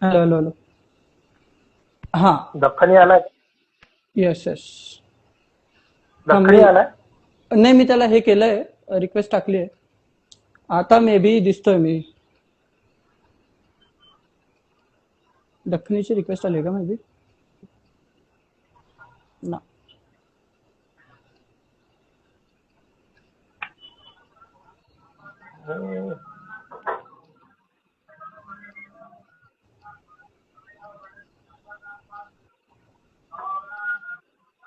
Hello hello hello. हा. दख्खनी आलाय? Yes yes. थांब दख्खनी मी. आलाय? नाही, मी त्याला हे केलंय, रिक्वेस्ट टाकली आहे. आता मे बी दिसतोय मी. दखनीची रिक्वेस्ट आली का मे बी? ना.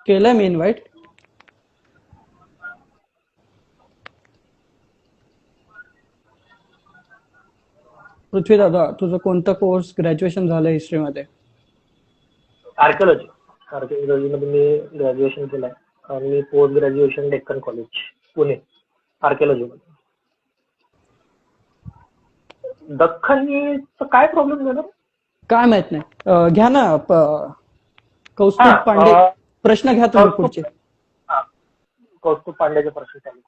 केलंय मी इन्व्हाइट. पृथ्वी दादा, तुझं कोणता कोर्स ग्रॅज्युएशन झालं हिस्ट्रीमध्ये? आर्किओलॉजी. आर्किओलॉजीमध्ये मी ग्रॅज्युएशन केलंय आणि post graduation Deccan college, Pune, आर्किओलॉजीमध्ये. दख्खनीचा काय प्रॉब्लेम झाला? काय माहित नाही. घ्या ना हा, कौस्तुभ पांडे. प्रश्न घ्या तुम्ही कौस्तुभ पुढचे. हा, कौस्तुभ पांडेचे प्रश्न चालू.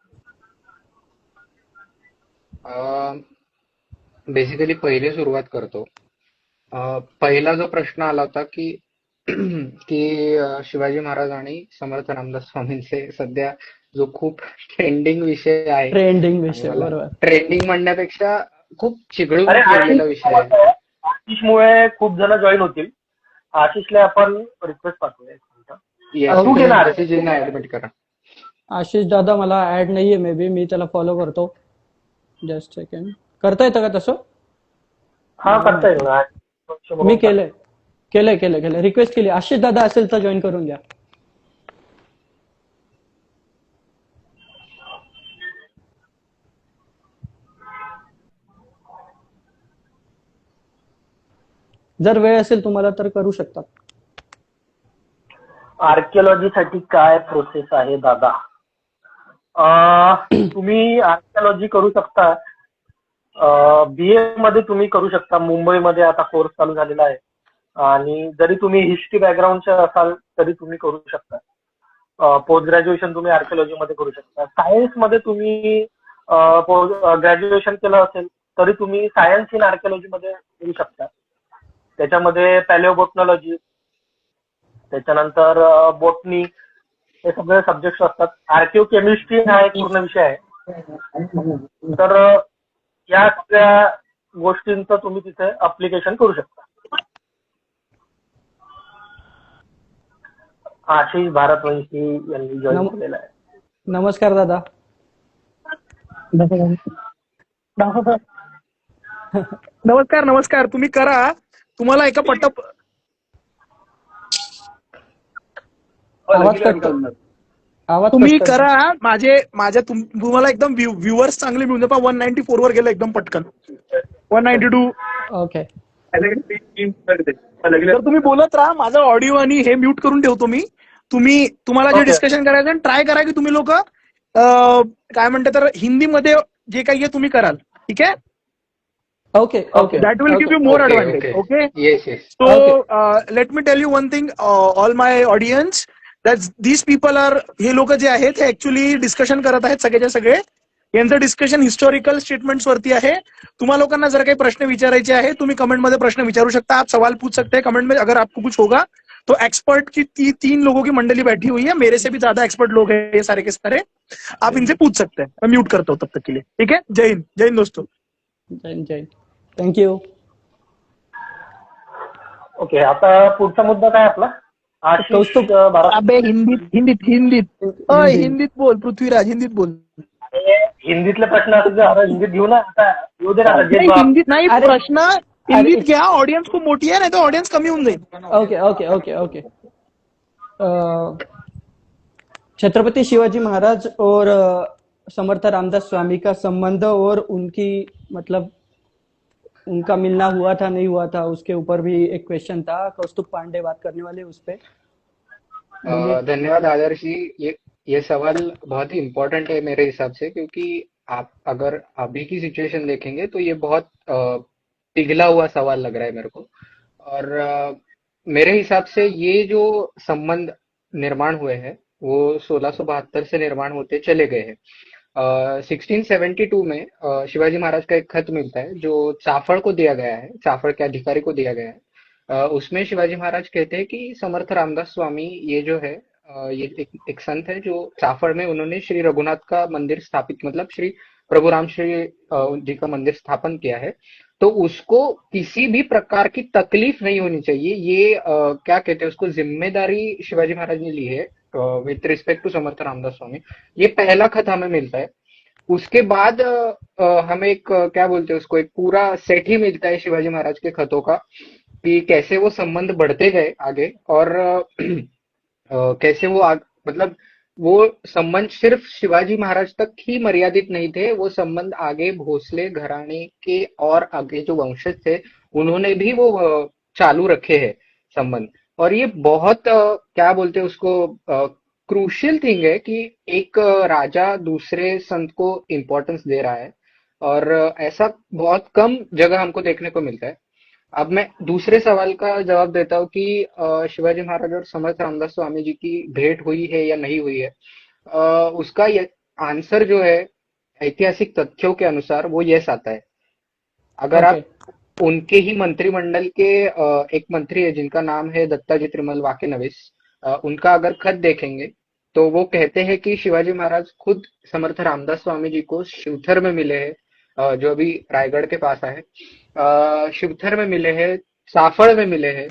बेसिकली पहिले सुरुवात करतो. पहिला जो प्रश्न आला होता की की शिवाजी महाराज आणि समर्थ रामदास स्वामींचे सध्या जो खूप ट्रेंडिंग विषय आहे, ट्रेंडिंग आणि विषय, मला बरोबर. ट्रेंडिंग म्हणण्यापेक्षा खूप चिघळून अरे ठेवलेला विषय आहे. आशिषमुळे खूप जण जॉईन होतील. आशिषला आपण रिक्वेस्ट पाठवूया. येस, तू ओके. घेणार आशिषजींना ऍडमिट करा. आशिष दादा मला ऍड नाहीये, मे बी मी त्याला फॉलो करतो. Just second. करता येतं का तसं? हा, मला करता माहित येईल नाही. ना. मी केलंय केलंय केलंय केलंय, रिक्वेस्ट केली. आशिष दादा असेल तर जॉईन करून घ्या. जर वेळ असेल तुम्हाला तर करू शकता. आर्किओलॉजीसाठी काय प्रोसेस आहे दादा? तुम्ही आर्किओलॉजी करू शकता. बीए मध्ये तुम्ही करू शकता. मुंबईमध्ये आता कोर्स चालू झालेला आहे. आणि जरी तुम्ही हिस्ट्री बॅकग्राऊंडचे असाल तरी तुम्ही करू शकता. पोस्ट ग्रॅज्युएशन तुम्ही आर्किओलॉजीमध्ये करू शकता. सायन्समध्ये तुम्ही ग्रॅज्युएशन केलं असेल तरी तुम्ही सायन्स इन आर्किओलॉजीमध्ये करू शकता. त्याच्यामध्ये पॅलिओबोटनॉलॉजी, त्याच्यानंतर बोटनी, हे सगळे सब्जेक्ट असतात. आर्किओ केमिस्ट्री हा एक पूर्ण विषय आहे. तर या सगळ्या गोष्टींचं तुम्ही तिथे अप्लिकेशन करू शकता. आशिष भारतवंशी यांनी जॉईन नम केलेला आहे. नमस्कार दादा. नमस्कार नमस्कार. तुम्ही करा. तुम्हाला एका आवाज कटतो. आवाज तुम्ही कटतोय. करा. तुम्हाला एकदम व्ह्युअर्स चांगले मिळून जातात. 194 वर गेलं एकदम पटकन. 192. ओके. तर तुम्ही बोलत राहा. माझा ऑडिओ आणि हे म्यूट करून ठेवतो मी. तुम्हाला जे ओके. डिस्कशन करायचं ट्राय करा की तुम्ही लोक काय म्हणते तर हिंदीमध्ये जे काही आहे तुम्ही कराल. ठीक आहे. Okay okay That will give okay you more okay advantage. Okay. Okay. Yes yes. So Okay. let me tell you one thing, all my audience, that these people are, हे लोक जे आहेत हे ऍक्च्युली डिस्कशन करत आहेत सगळेच्या सगळे. यांचं discussion historical statements वरती आहे. तुम्हा लोकांना जर काही प्रश्न विचारायचे आहे तुम्ही कमेंट मध्ये प्रश्न विचारू शकता. आप सवाल पूछ सकते हैं कमेंट में. अगर आपको कुछ होगा तो एक्सपर्ट की 3 लोगों की मंडली बैठी हुई है. मेरे से भी ज्यादा एक्सपर्ट लोग हैं ये सारे के सारे. आप इनसे पूछ सकते हैं. मैं म्यूट करता हूँ तब तक के लिए. ठीक है. जय हिंद. जय हिंद दोस्तों. जैन जैन. थँक्यू. ओके, आता पुढचा मुद्दा काय आपला? आशिष कौस्तुभ. भारत. अबे हिंदीत ओय हिंदी. हिंदीत बोल पृथ्वीराज. हिंदीत बोल. हिंदीतले प्रश्न असतील तर आता हिंदीत घेऊ ना. आता येऊ दे ना. नाही हिंदीत नाही. अरे- प्रश्न हिंदीत घ्या. ऑडियन्स खूप मोठी आहे, नाही तर ऑडियन्स कमी होऊन जाईल. Okay okay okay okay. Chhatrapati Shivaji Maharaj और समर्थ रामदास स्वामी का संबंध और उनकी मतलब उनका मिलना हुआ था नहीं हुआ था, उसके ऊपर भी एक क्वेश्चन था. कौस्तुभ पांडे बात करने वाले उस पे. बोलिए. धन्यवाद आदर्श जी. ये सवाल बहुत ही इम्पोर्टेंट है मेरे हिसाब से, क्योंकि आप अगर अभी की सिचुएशन देखेंगे तो ये बहुत पिघला हुआ सवाल लग रहा है मेरे को. और मेरे हिसाब से ये जो संबंध निर्माण हुए हैं वो 1672 से निर्माण होते चले गए हैं. 1672 में शिवाजी महाराज का एक खत मिलता है जो चाफड़ को दिया गया है, चाफड़ के अधिकारी को दिया गया है। उसमें शिवाजी महाराज कहते हैं कि समर्थ रामदास स्वामी ये जो है ये एक संत है जो चाफड़ में उन्होंने श्री रघुनाथ का मंदिर स्थापित, मतलब श्री प्रभु राम श्री जी का मंदिर स्थापन किया है। तो उसको किसी भी प्रकार की तकलीफ नहीं होनी चाहिए, ये क्या कहते हैं उसको, जिम्मेदारी शिवाजी महाराज ने ली है with respect to Samarth Ramdas Swami. ये पहला खत हमें मिलता है। उसके बाद हमें एक क्या बोलते हैं उसको, एक पूरा सेट ही मिलता है शिवाजी महाराज के खतों का, कि कैसे वो संबंध बढ़ते गए आगे, और कैसे वो मतलब वो संबंध सिर्फ शिवाजी महाराज तक ही मर्यादित नहीं थे, वो संबंध आगे भोसले घराने के और आगे जो वंशज थे उन्होंने भी वो चालू रखे हैं संबंध। और ये बहुत क्या बोलते हैं उसको, क्रूशियल थिंग है कि एक राजा दूसरे संत को इम्पोर्टेंस दे रहा है, और ऐसा बहुत कम जगह हमको देखने को मिलता है। अब मैं दूसरे सवाल का जवाब देता हूँ कि शिवाजी महाराज और समर्थ रामदास स्वामी जी की भेंट हुई है या नहीं हुई है। उसका आंसर जो है ऐतिहासिक तथ्यों के अनुसार वो यस आता है। अगर ओके आप उनके ही मंत्रिमंडल के एक मंत्री है जिनका नाम है दत्ताजी त्रिमल वाकेनविस, उनका अगर खत देखेंगे तो वो कहते हैं कि शिवाजी महाराज खुद समर्थ रामदास स्वामी जी को शिवथर में मिले हैं, जो अभी रायगढ़ के पास है, शिवथर में मिले हैं, साफड़ में मिले हैं,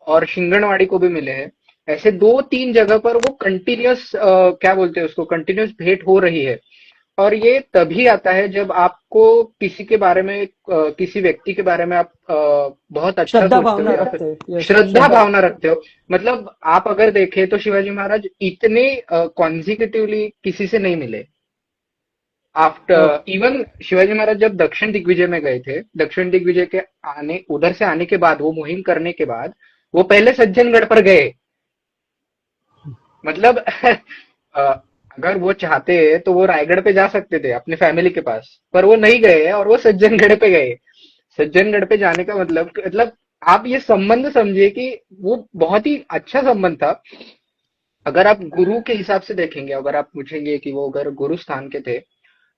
और शिंगणवाड़ी को भी मिले हैं। ऐसे 2-3 जगह पर वो कंटिन्यूअस क्या बोलते हैं उसको, कंटिन्यूअस भेंट हो रही है। और ये तभी आता है जब आपको किसी के बारे में किसी व्यक्ति के बारे में आप बहुत अच्छा श्रद्धा सोचते हो भावना या रखते फिर हैं, यस श्रद्धा भावना रखते हो। मतलब आप अगर देखें तो शिवाजी महाराज इतने कॉन्जिक्यूटिवली किसी से नहीं मिले। आफ्टर इवन शिवाजी महाराज जब दक्षिण दिग्विजय में गए थे, दक्षिण दिग्विजय के उधर से आने के बाद, वो मुहिम करने के बाद वो पहले सज्जनगढ़ पर गए। मतलब अगर वो चाहते तो वो रायगढ़ पे जा सकते थे अपने फैमिली के पास, पर वो नहीं गए और वो सज्जनगढ़ पे गए। सज्जनगढ़ पे जाने का मतलब आप ये संबंध समझिए कि वो बहुत ही अच्छा संबंध था। अगर आप गुरु के हिसाब से देखेंगे, अगर आप पूछेंगे कि वो अगर गुरु स्थान के थे,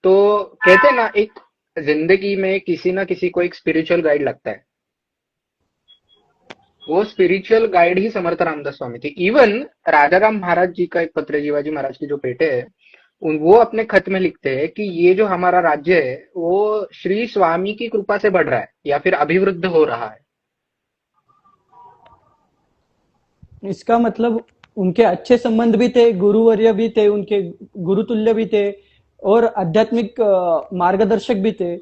तो कहते ना एक जिंदगी में किसी ना किसी को एक स्पिरिचुअल गाइड लगता है, वो स्पिरिचुअल गाइड ही समर्थ रामदास स्वामी थे। इवन राजा राम महाराज जी का एक पत्र है, शिवाजी महाराज के जो बेटे हैं, वो अपने खत में लिखते हैं कि ये जो हमारा राज्य है वो श्री स्वामी की कृपा से बढ़ रहा है या फिर अभिवृद्ध हो रहा है। इसका मतलब उनके अच्छे संबंध भी थे, गुरुवर्य भी थे, उनके गुरुतुल्य भी थे, और आध्यात्मिक मार्गदर्शक भी थे।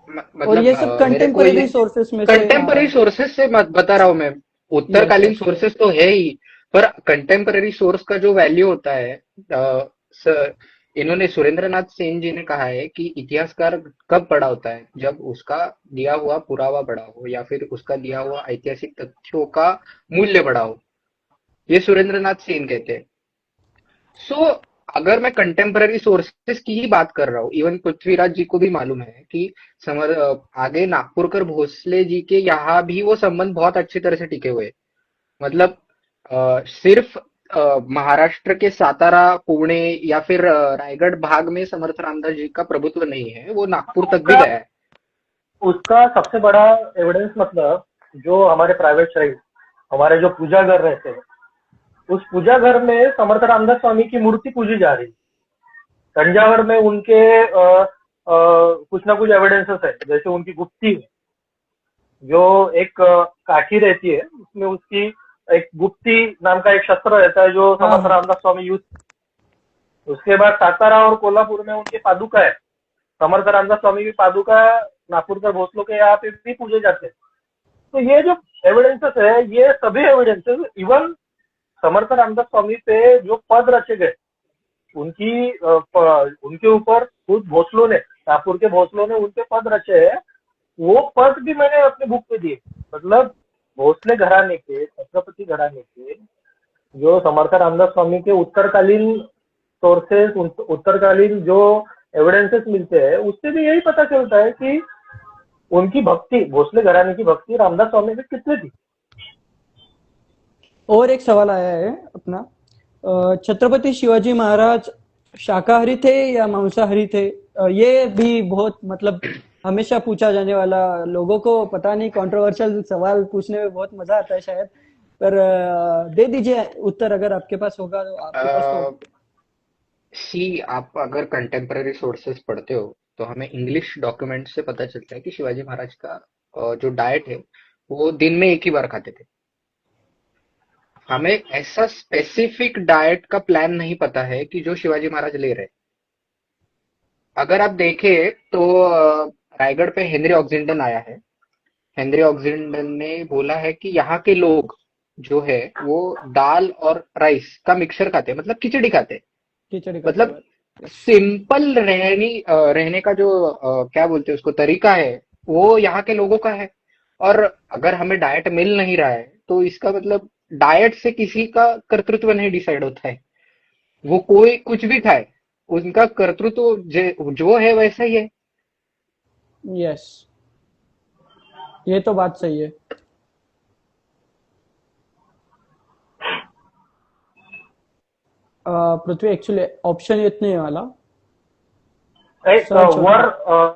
और ये सब मेरे को ये कंटेम्पररी सोर्सेस में से कंटेम्पररी सोर्सेस से बता रहा हूं मैं, उत्तरकालीन सोर्सेस तो है ही, पर कंटेम्पररी सोर्स का जो वैल्यू होता है, इन्होंने सुरेंद्रनाथ सेन जी ने कहा है कि इतिहासकार कब बड़ा होता है, जब उसका दिया हुआ पुरावा बड़ा हो या फिर उसका दिया हुआ ऐतिहासिक तथ्यों का मूल्य बड़ा हो, ये सुरेंद्रनाथ सेन कहते हैं। सो अगर मैं कंटेम्पररी सोर्सेस की ही बात कर रहा हूँ, इवन पृथ्वीराज जी को भी मालूम है कि आगे नागपुरकर भोसले जी के यहाँ भी वो संबंध बहुत अच्छी तरह से टिके हुए। मतलब सिर्फ महाराष्ट्र के सातारा, पुणे या फिर रायगढ़ भाग में समर्थ रामदास जी का प्रभुत्व नहीं है, वो नागपुर तक भी गया है। उसका सबसे बड़ा एविडेंस मतलब जो हमारे प्राइवेट साइड, हमारे जो पूजा घर रहते हैं, उस पूजा घर में समर्थ रामदास स्वामी की मूर्ति पूजी जा रही। तंजावर में उनके कुछ ना कुछ एविडेंसेस है, जैसे उनकी गुप्ती है, जो एक काठी रहती है, उसमें उसकी एक गुप्ती नाम का एक शस्त्र रहता है जो समर्थ रामदास स्वामी यूज। उसके बाद सातारा और कोल्हापुर में उनकी पादुका है, समर्थ रामदास स्वामी की पादुका नागपुरकर भोसलों के यहाँ पे भी पूजे जाते हैं। तो ये जो एविडेंसेस है, ये सभी एविडेंसेस, इवन समर्थ रामदास स्वामी पे जो पद रचे गए, उनके ऊपर खुद भोसलों ने, नागपुर के भोसलों ने उनके पद रचे हैं, वो पद भी मैंने अपने बुक पे दिए। मतलब भोसले घराने के, छत्रपति घराने के जो समर्थ रामदास स्वामी के उत्तरकालीन सोर्सेस, उत्तरकालीन जो एविडेंसेस मिलते हैं, उससे भी यही पता चलता है कि उनकी भक्ति, भोसले घराने की भक्ति रामदास स्वामी में कितनी थी। और एक सवाल आया है अपना, छत्रपति शिवाजी महाराज शाकाहारी थे या मांसाहारी थे? ये भी बहुत मतलब हमेशा पूछा जाने वाला, लोगों को पता नहीं, कंट्रोवर्शियल सवाल पूछने में बहुत मजा आता है शायद, पर दे दीजिए उत्तर अगर आपके पास होगा, तो आपके पास तो। सी, आप अगर कंटेम्पररी सोर्सेस पढ़ते हो तो हमें इंग्लिश डॉक्यूमेंट से पता चलता है कि शिवाजी महाराज का जो डाइट है वो दिन में एक ही बार खाते थे। हमें ऐसा स्पेसिफिक डाइट का प्लान नहीं पता है कि जो शिवाजी महाराज ले रहे हैं। अगर आप देखें तो रायगढ़ पे हेनरी ऑक्सिंडन आया है। हेनरी ऑक्सिंडन ने बोला है कि यहाँ के लोग जो है वो दाल और राइस का मिक्सचर खाते हैं, मतलब खिचड़ी खाते हैं। खिचड़ी खाते मतलब हुए। सिंपल रहने का जो क्या बोलते हैं उसको तरीका है, वो यहाँ के लोगों का है। और अगर हमें डाइट मिल नहीं रहा है तो इसका मतलब डाइट से किसी का कर्तृत्व नहीं डिसाइड होता है। वो कोई कुछ भी खाए, उनका कर्तृत्व जो है वैसा ही है। यस, ये तो बात सही है। पृथ्वी एक्चुअली ऑप्शन येत नाही मला, एक सर्च वर होतं.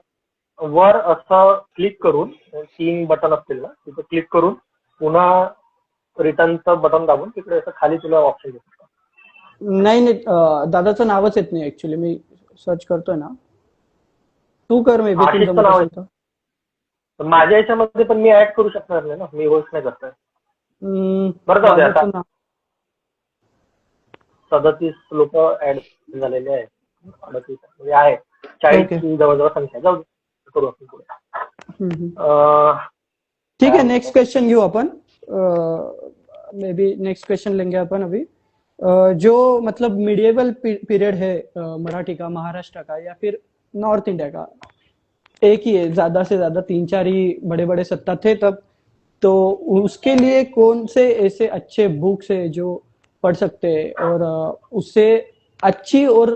वर असं क्लिक करून 3 बटन असतील ना, तिथे क्लिक करून पुन्हा रिटर्नचं बटन दाबून तिकडे असं खाली तुला ऑप्शन दिसतो. नाही नाही, दादाचं नावच येत नाही ऍक्च्युली, मी सर्च करतोय ना. तू कर, मे बी तुला आशिषचं जमत नाव असेल आहे. तर. पण माझ्या याच्यामध्ये पण मी ऍड करू शकणार नाही ना, मी होस्ट नाही करताय. बरं जाऊ दे आता. दादाचं नाव 37 लोक ऍड झालेले आहेत. 38 म्हणजे आहे 40 ओके. ची जवळजवळ संख्या. जाऊ दे, करू आपण पुढे. ठीक है, नेक्स्ट क्वेश्चन घेऊ अपन. मे बी नेक्स्ट क्वेश्चन लेंगे अपन अभी. जो मतलब मिडिएवल पीरियड है मराठी का, महाराष्ट्र का, या फिर नॉर्थ इंडिया का, एक ही है, ज्यादा से ज्यादा 3-4 ही बड़े बड़े सत्ता थे तब, तो उसके लिए कौन से ऐसे अच्छे बुक्स है जो पढ़ सकते हैं और उससे अच्छी और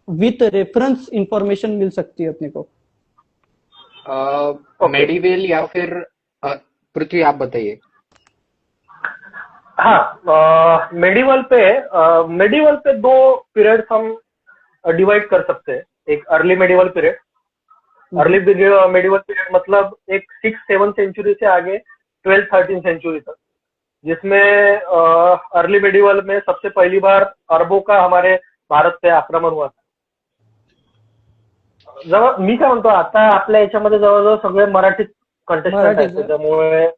विथ रेफरेंस इंफॉर्मेशन मिल सकती है अपने को? मेडिवेल या फिर पृथ्वी, आप बताइए। हाँ, मेडिवल पे 2 पीरियड्स हम डिवाइड कर सकते हैं. एक early medieval period. Early medieval period मतलब एक 6-7 सेंचुरी से आगे 12-13 सेंचुरी तक, जिसमें अर्ली मेडिवल में सबसे पहली बार अरबों का हमारे भारत पे आक्रमण हुआ था. मी काय म्हणतो, आता आपल्या याच्यामध्ये जवळजवळ सगळे मराठी कंटेस्टंट आहेत, मराठीच आहे. त्याच्यामुळे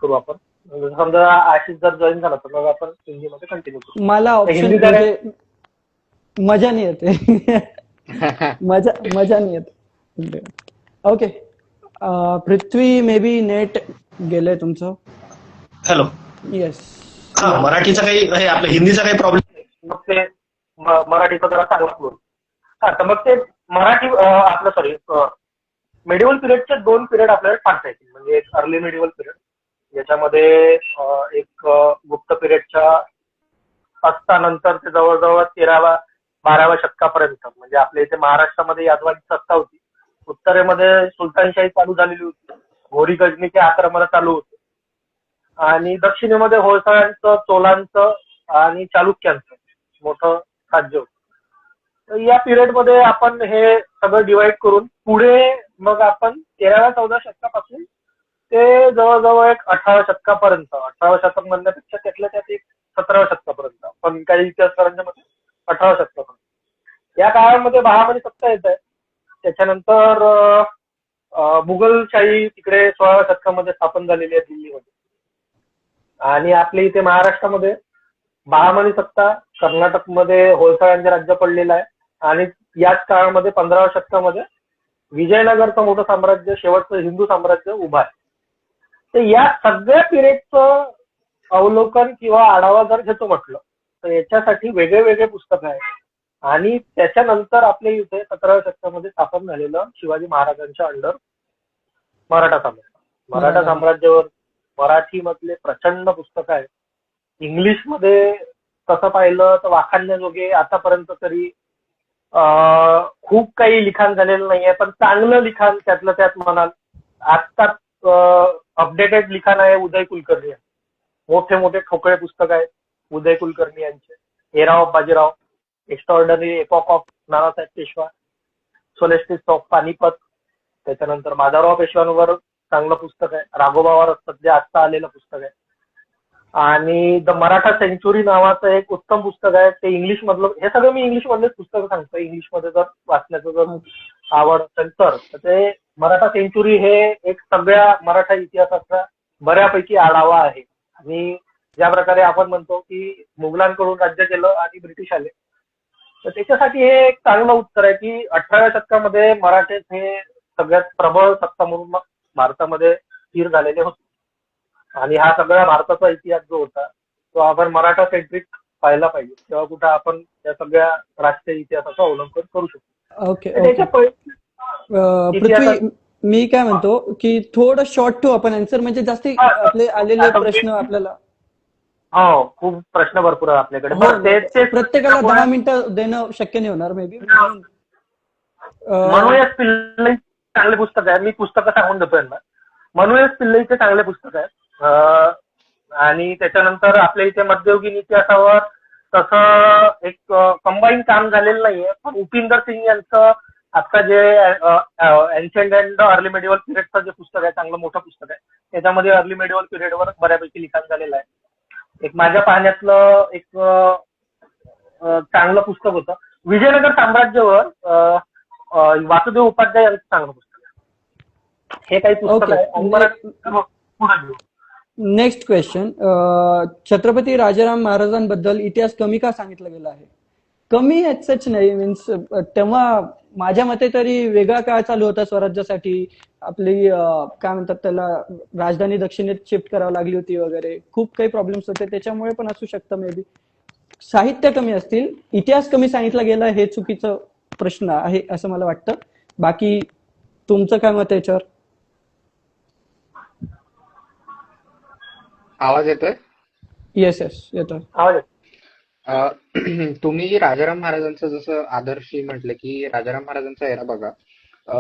करू आपण. समजा आशिष जर जॉईन झाला तर मग आपण हिंदीमध्ये कंटिन्यू करू. मला ऑप्शन हिंदी काय? म्हणजे मजा नाही येते. मजा नाही येत. Okay, Prithvi may be net गेलंय तुमचं. हॅलो. येस. हा, मराठीचा काही हे आपल्या हिंदीचा काही प्रॉब्लेम? मग ते मराठीचा जरा चांगला बोल. हा, तर मग ते मराठी आपलं सॉरी मेडिवल पिरियडचे 2 पिरियड आपल्याला सांगता येतील. म्हणजे एक अर्ली मेडिवल पिरियड, याच्यामध्ये एक गुप्त पिरियडच्या असतानंतर ते जवळजवळ 13व्या-12व्या शतकापर्यंत, म्हणजे आपल्या इथे महाराष्ट्रामध्ये यादवांची सत्ता होती, उत्तरेमध्ये सुलतानशाही चालू झालेली होती, घोरी गजनीचे आक्रमण चालू होते, आणि दक्षिणेमध्ये होळकरांचं, चोलांचं आणि चालुक्यांचं मोठं राज्य होतं. तर या पिरियडमध्ये आपण हे सगळं डिवाइड करून पुढे मग आपण 13व्या-14व्या शतकापासून ते जवळजवळ एक 18व्या शतकापर्यंत, 18व्या शतक म्हणण्यापेक्षा त्यातल्या त्यात एक 17व्या शतकापर्यंत, पण काही इतिहासकारांच्या मते 18व्या शतकापर्यंत या काळामध्ये बहामनी सत्ता येत आहे. त्याच्यानंतर मुघलशाही तिकडे 16व्या शतकामध्ये स्थापन झालेली आहे दिल्लीमध्ये, आणि आपल्या इथे महाराष्ट्रामध्ये बहामनी सत्ता, कर्नाटकमध्ये होळकरांचे राज्य पडलेलं आहे, आणि याच काळामध्ये 15व्या शतकामध्ये विजयनगरचं मोठं साम्राज्य, शेवटचं हिंदू साम्राज्य उभं आहे. तर या सगळ्या पिरियडचं अवलोकन किंवा आढावा जर घेतो म्हटलं तर याच्यासाठी वेगळे वेगळे पुस्तकं आहेत. आणि त्याच्यानंतर आपल्या इथे 17व्या शतकामध्ये स्थापन झालेलं शिवाजी महाराजांच्या अंडर मराठा साम्राज्यावर मराठी मधले प्रचंड पुस्तकं आहेत. इंग्लिशमध्ये तसं पाहिलं तर वाखाणण्याजोगे आतापर्यंत तरी खूप काही लिखाण झालेलं नाहीये, पण चांगलं लिखाण त्यातलं त्यात म्हणाल आत्ता अपडेटेड लिखाण आहे उदय कुलकर्णी. मोठे मोठे ठोकळे पुस्तक आहेत उदय कुलकर्णी यांचे. हेराव Bajirao, extraordinary epoch of Nanasaheb Peshwa, solstice of Panipat, त्याच्यानंतर माधवराव पेशव्यांवर चांगलं पुस्तक आहे, राघोबावर असतात जे आत्ता आलेलं पुस्तक आहे, आणि द मराठा सेंचुरी नावाचं एक उत्तम पुस्तक आहे, ते इंग्लिश मधलं. हे सगळं मी इंग्लिश मधलेच पुस्तकं सांगतो, इंग्लिशमध्ये जर वाचण्याचं जर आवड असेल तर ते मराठा सेंचुरी हे एक सगळ्या मराठा इतिहासाचा बऱ्यापैकी आढावा आहे. आणि ज्या प्रकारे आपण म्हणतो की मुघलांकडून राज्य केलं आणि ब्रिटिश आले, तर त्याच्यासाठी हे एक चांगलं उत्तर आहे की 18व्या शतकामध्ये मराठे हे सगळ्यात प्रबळ सत्ता म्हणून भारतामध्ये स्थिर झालेले होते. आणि हा सगळा भारताचा इतिहास जो होता तो आपण मराठा सेंट्रिक पाहायला पाहिजे, तेव्हा कुठं आपण या सगळ्या राष्ट्रीय इतिहासाचं अवलंबन करू शकतो. ओके तर त्याच्या पृथ्वी, मी काय म्हणतो की थोडं शॉर्ट ठेवू आपण आन्सर, म्हणजे जास्ती आपले आलेले प्रश्न आपल्याला. हो, खूप प्रश्न भरपूर आहे आपल्याकडे. प्रत्येकाला 10 मिनिटं देणं शक्य नाही होणार मे बी. मनोयश पिल्लई चांगले पुस्तक आहे, मी पुस्तकं सांगून देतो यांना. मनोयश पिल्लईचे चांगले पुस्तक आहे. आणि त्याच्यानंतर आपल्या इथे मध्ययुगीन इतिहासावर तसं एक कंबाईन काम झालेलं नाहीये, पण उपिंदर सिंग यांचं आता जे एन्शियंट अँड अर्ली मेडिवल पिरियडचं जे पुस्तक आहे, चांगलं मोठं पुस्तक आहे, त्याच्यामध्ये अर्ली मेडिवल पिरियडवर बऱ्यापैकी लिखाण झालेलं आहे. एक माझ्या पाहण्यातलं एक चांगलं पुस्तक होतं विजयनगर साम्राज्यावर, वासुदेव उपाध्याय यांचं चांगलं पुस्तक आहे. हे काही पुस्तक आहे. नेक्स्ट क्वेश्चन, छत्रपती राजाराम महाराजांबद्दल इतिहास कमी का सांगितला गेला आहे? कमी सच नाही, मीन्स तेव्हा माझ्या मते तरी वेगळा काळ चालू होता स्वराज्यासाठी. आपली काय म्हणतात त्याला, राजधानी दक्षिणेत शिफ्ट करावी लागली होती वगैरे, खूप काही प्रॉब्लेम्स होते, त्याच्यामुळे पण असू शकतं मे बी. साहित्य कमी असतील, इतिहास कमी सांगितला गेला हे चुकीचं प्रश्न आहे असं मला वाटतं. बाकी तुमचं काय मत आहे याच्यावर? आवाज येतोय? येस येतोय आवाज. तुम्ही राजाराम महाराजांचं जसं आदर्शी म्हटलं की राजाराम महाराजांचा एरा बघा,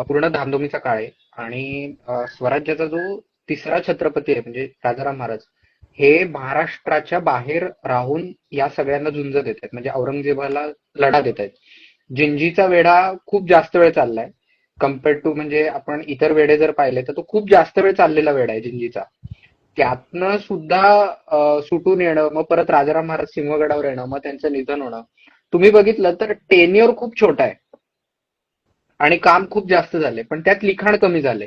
पूर्ण धामधुमीचा काळ आहे. आणि स्वराज्याचा जो तिसरा छत्रपती आहे म्हणजे राजाराम महाराज, हे महाराष्ट्राच्या बाहेर राहून या सगळ्यांना झुंज देत आहेत, म्हणजे औरंगजेबाला लढा देत आहेत. जिंजीचा वेढा खूप जास्त वेळ चाललाय कम्पेअर्ड टू, म्हणजे आपण इतर वेढे जर पाहिले तर तो खूप जास्त वेळ चाललेला वेढा आहे जिंजीचा. त्यातनं सुद्धा सुटून येणं, मग परत राजाराम महाराज सिंहगडावर येणं, मग त्यांचं निधन होणं, तुम्ही बघितलं तर टेन्युअर खूप छोटा आहे आणि काम खूप जास्त झाले, पण त्यात लिखाण कमी झाले.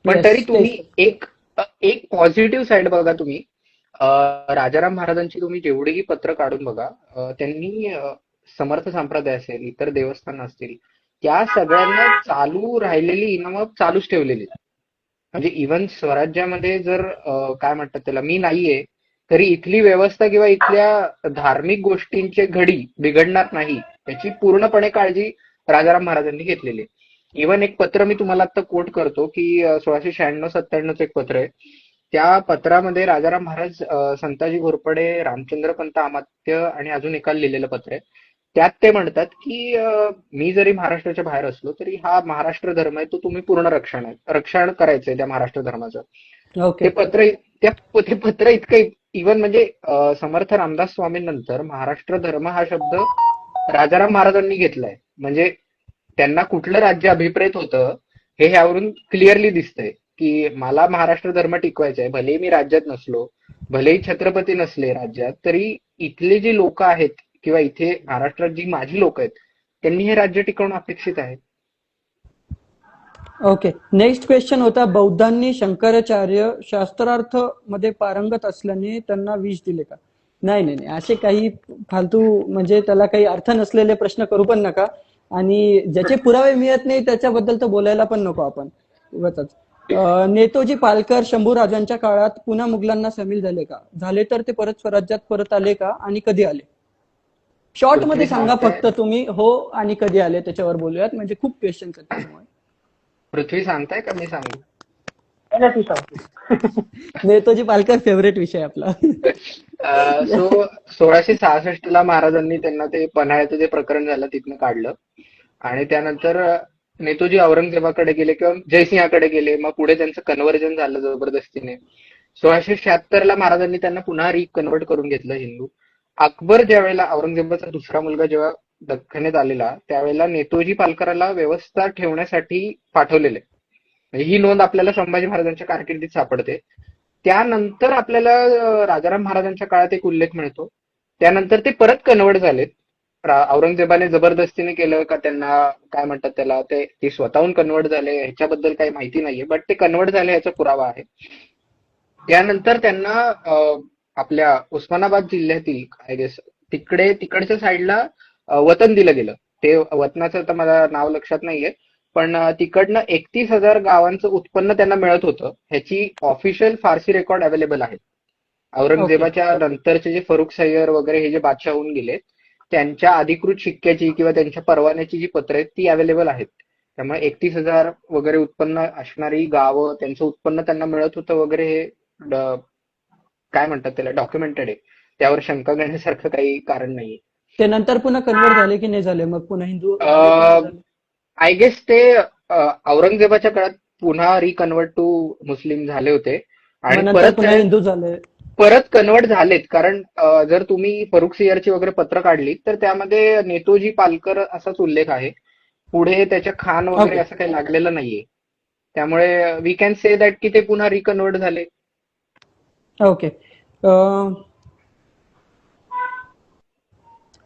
पण तरी तुम्ही एक पॉझिटिव्ह साईड बघा. तुम्ही राजाराम महाराजांची तुम्ही जेवढीही पत्र काढून बघा, त्यांनी समर्थ संप्रदाय असेल, इतर देवस्थान असतील, त्या सगळ्यांना चालू राहिलेली इनामं चालूच ठेवलेली. म्हणजे इव्हन स्वराज्यामध्ये जर काय म्हणतात त्याला, मी नाहीये तरी इथली व्यवस्था किंवा इथल्या धार्मिक गोष्टींचे घडी बिघडणार नाही याची पूर्णपणे काळजी राजाराम महाराजांनी घेतलेली आहे. इव्हन एक पत्र मी तुम्हाला आता कोट करतो की 1696-97 एक पत्र आहे. त्या पत्रामध्ये राजाराम महाराज संताजी घोरपडे, रामचंद्र पंत अमात्य आणि अजून एकाला लिहिलेलं पत्र आहे. त्यात ते म्हणतात की मी जरी महाराष्ट्राच्या बाहेर असलो तरी हा महाराष्ट्र धर्म आहे तो तुम्ही पूर्ण रक्षण करायचंय त्या महाराष्ट्र धर्माचं. ते पत्र इतकं, इव्हन म्हणजे समर्थ रामदास स्वामींनंतर महाराष्ट्र धर्म हा शब्द राजाराम महाराजांनी घेतलाय. म्हणजे त्यांना कुठलं राज्य अभिप्रेत होतं हे ह्यावरून क्लिअरली दिसतंय की मला महाराष्ट्र धर्म टिकवायचा आहे. भलेही मी राज्यात नसलो, भलेही छत्रपती नसले राज्यात, तरी इथले जे लोक आहेत किंवा इथे महाराष्ट्रात जी माझी लोक आहेत त्यांनी हे राज्य टिकवणं अपेक्षित आहे. ओके, नेक्स्ट क्वेश्चन होता, बौद्धांनी शंकराचार्य शास्त्रार्थ मध्ये पारंगत असल्याने त्यांना विष दिले का? नाही, असे काही फालतू, म्हणजे त्याला काही अर्थ नसलेले प्रश्न करू पण नका, आणि ज्याचे पुरावे मिळत नाही त्याच्याबद्दल तर बोलायला पण नको आपण उगाचच. नेतोजी पालकर शंभूराजांच्या काळात पुन्हा मुघलांना सामील झाले का? झाले तर ते परत स्वराज्यात परत आले का आणि कधी आले? शॉर्ट मध्ये सांगा फक्त तुम्ही, हो आणि कधी आले त्याच्यावर बोलूयात, म्हणजे खूप क्वेश्चन्स आहेत त्यामुळे. पृथ्वी सांगताय का मी सांगू? नेतोजी पालकर फेवरेट विषय आपला. सो 1666 महाराजांनी त्यांना ते पन्हाळ्याचं जे प्रकरण झालं तिथनं काढलं आणि त्यानंतर नेतोजी औरंगजेबाकडे गेले किंवा जयसिंहाकडे गेले. मग पुढे त्यांचं कन्व्हर्जन झालं जबरदस्तीने. 1676 महाराजांनी त्यांना पुन्हा रिकन्वर्ट करून घेतलं हिंदू. अकबर ज्या वेळेला, औरंगजेबाचा दुसरा मुलगा जेव्हा दख्खनेत आलेला त्यावेळेला नेतोजी पालकराला व्यवस्था ठेवण्यासाठी पाठवलेले. म्हणजे ही नोंद आपल्याला संभाजी महाराजांच्या कारकिर्दीत सापडते. त्यानंतर आपल्याला राजाराम महाराजांच्या काळात एक उल्लेख मिळतो. त्यानंतर ते परत कन्वर्ट झालेत. औरंगजेबाने जबरदस्तीने केलं का त्यांना काय म्हणतात त्याला, ते स्वतःहून कन्वर्ट झाले ह्याच्याबद्दल काही माहिती नाहीये, बट ते कन्वर्ट झाले याचा पुरावा आहे. त्यानंतर त्यांना आपल्या उस्मानाबाद जिल्ह्यातील आय गेस तिकडच्या साईडला वतन दिलं गेलं. ते वतनाचं तर मला नाव लक्षात नाहीये, पण तिकडनं 31,000 गावांचं उत्पन्न त्यांना मिळत होतं. ह्याची ऑफिशियल फारसी रेकॉर्ड अवेलेबल आहे. औरंगजेबाच्या नंतरचे जे फरुख सय्यर वगैरे हे जे बादशाह होऊन गेले त्यांच्या अधिकृत शिक्क्याची किंवा त्यांच्या परवान्याची जी पत्र आहेत ती अवेलेबल आहेत. त्यामुळे 31,000 वगैरे उत्पन्न असणारी गावं, त्यांचं उत्पन्न त्यांना मिळत होतं वगैरे हे काय म्हणतात त्याला डॉक्युमेंटेड आहे. त्यावर शंका घेण्यासारखं काही कारण नाहीये. ते नंतर पुन्हा कन्वर्ट झाले की नाही झाले, मग पुन्हा हिंदू आय गेस ते औरंगजेबाच्या काळात पुन्हा रिकन्वर्ट टू मुस्लिम झाले होते आणि पुन्हा हिंदू झाले, परत कन्वर्ट झालेत. कारण जर तुम्ही फरुख सियरची वगैरे पत्र काढली तर त्यामध्ये नेतोजी पालकर असाच उल्लेख आहे. पुढे त्याच्या खान वगैरे असं काही लागलेलं नाहीये. त्यामुळे वी कॅन से दॅट की ते पुन्हा रिकन्वर्ट झाले. ओके.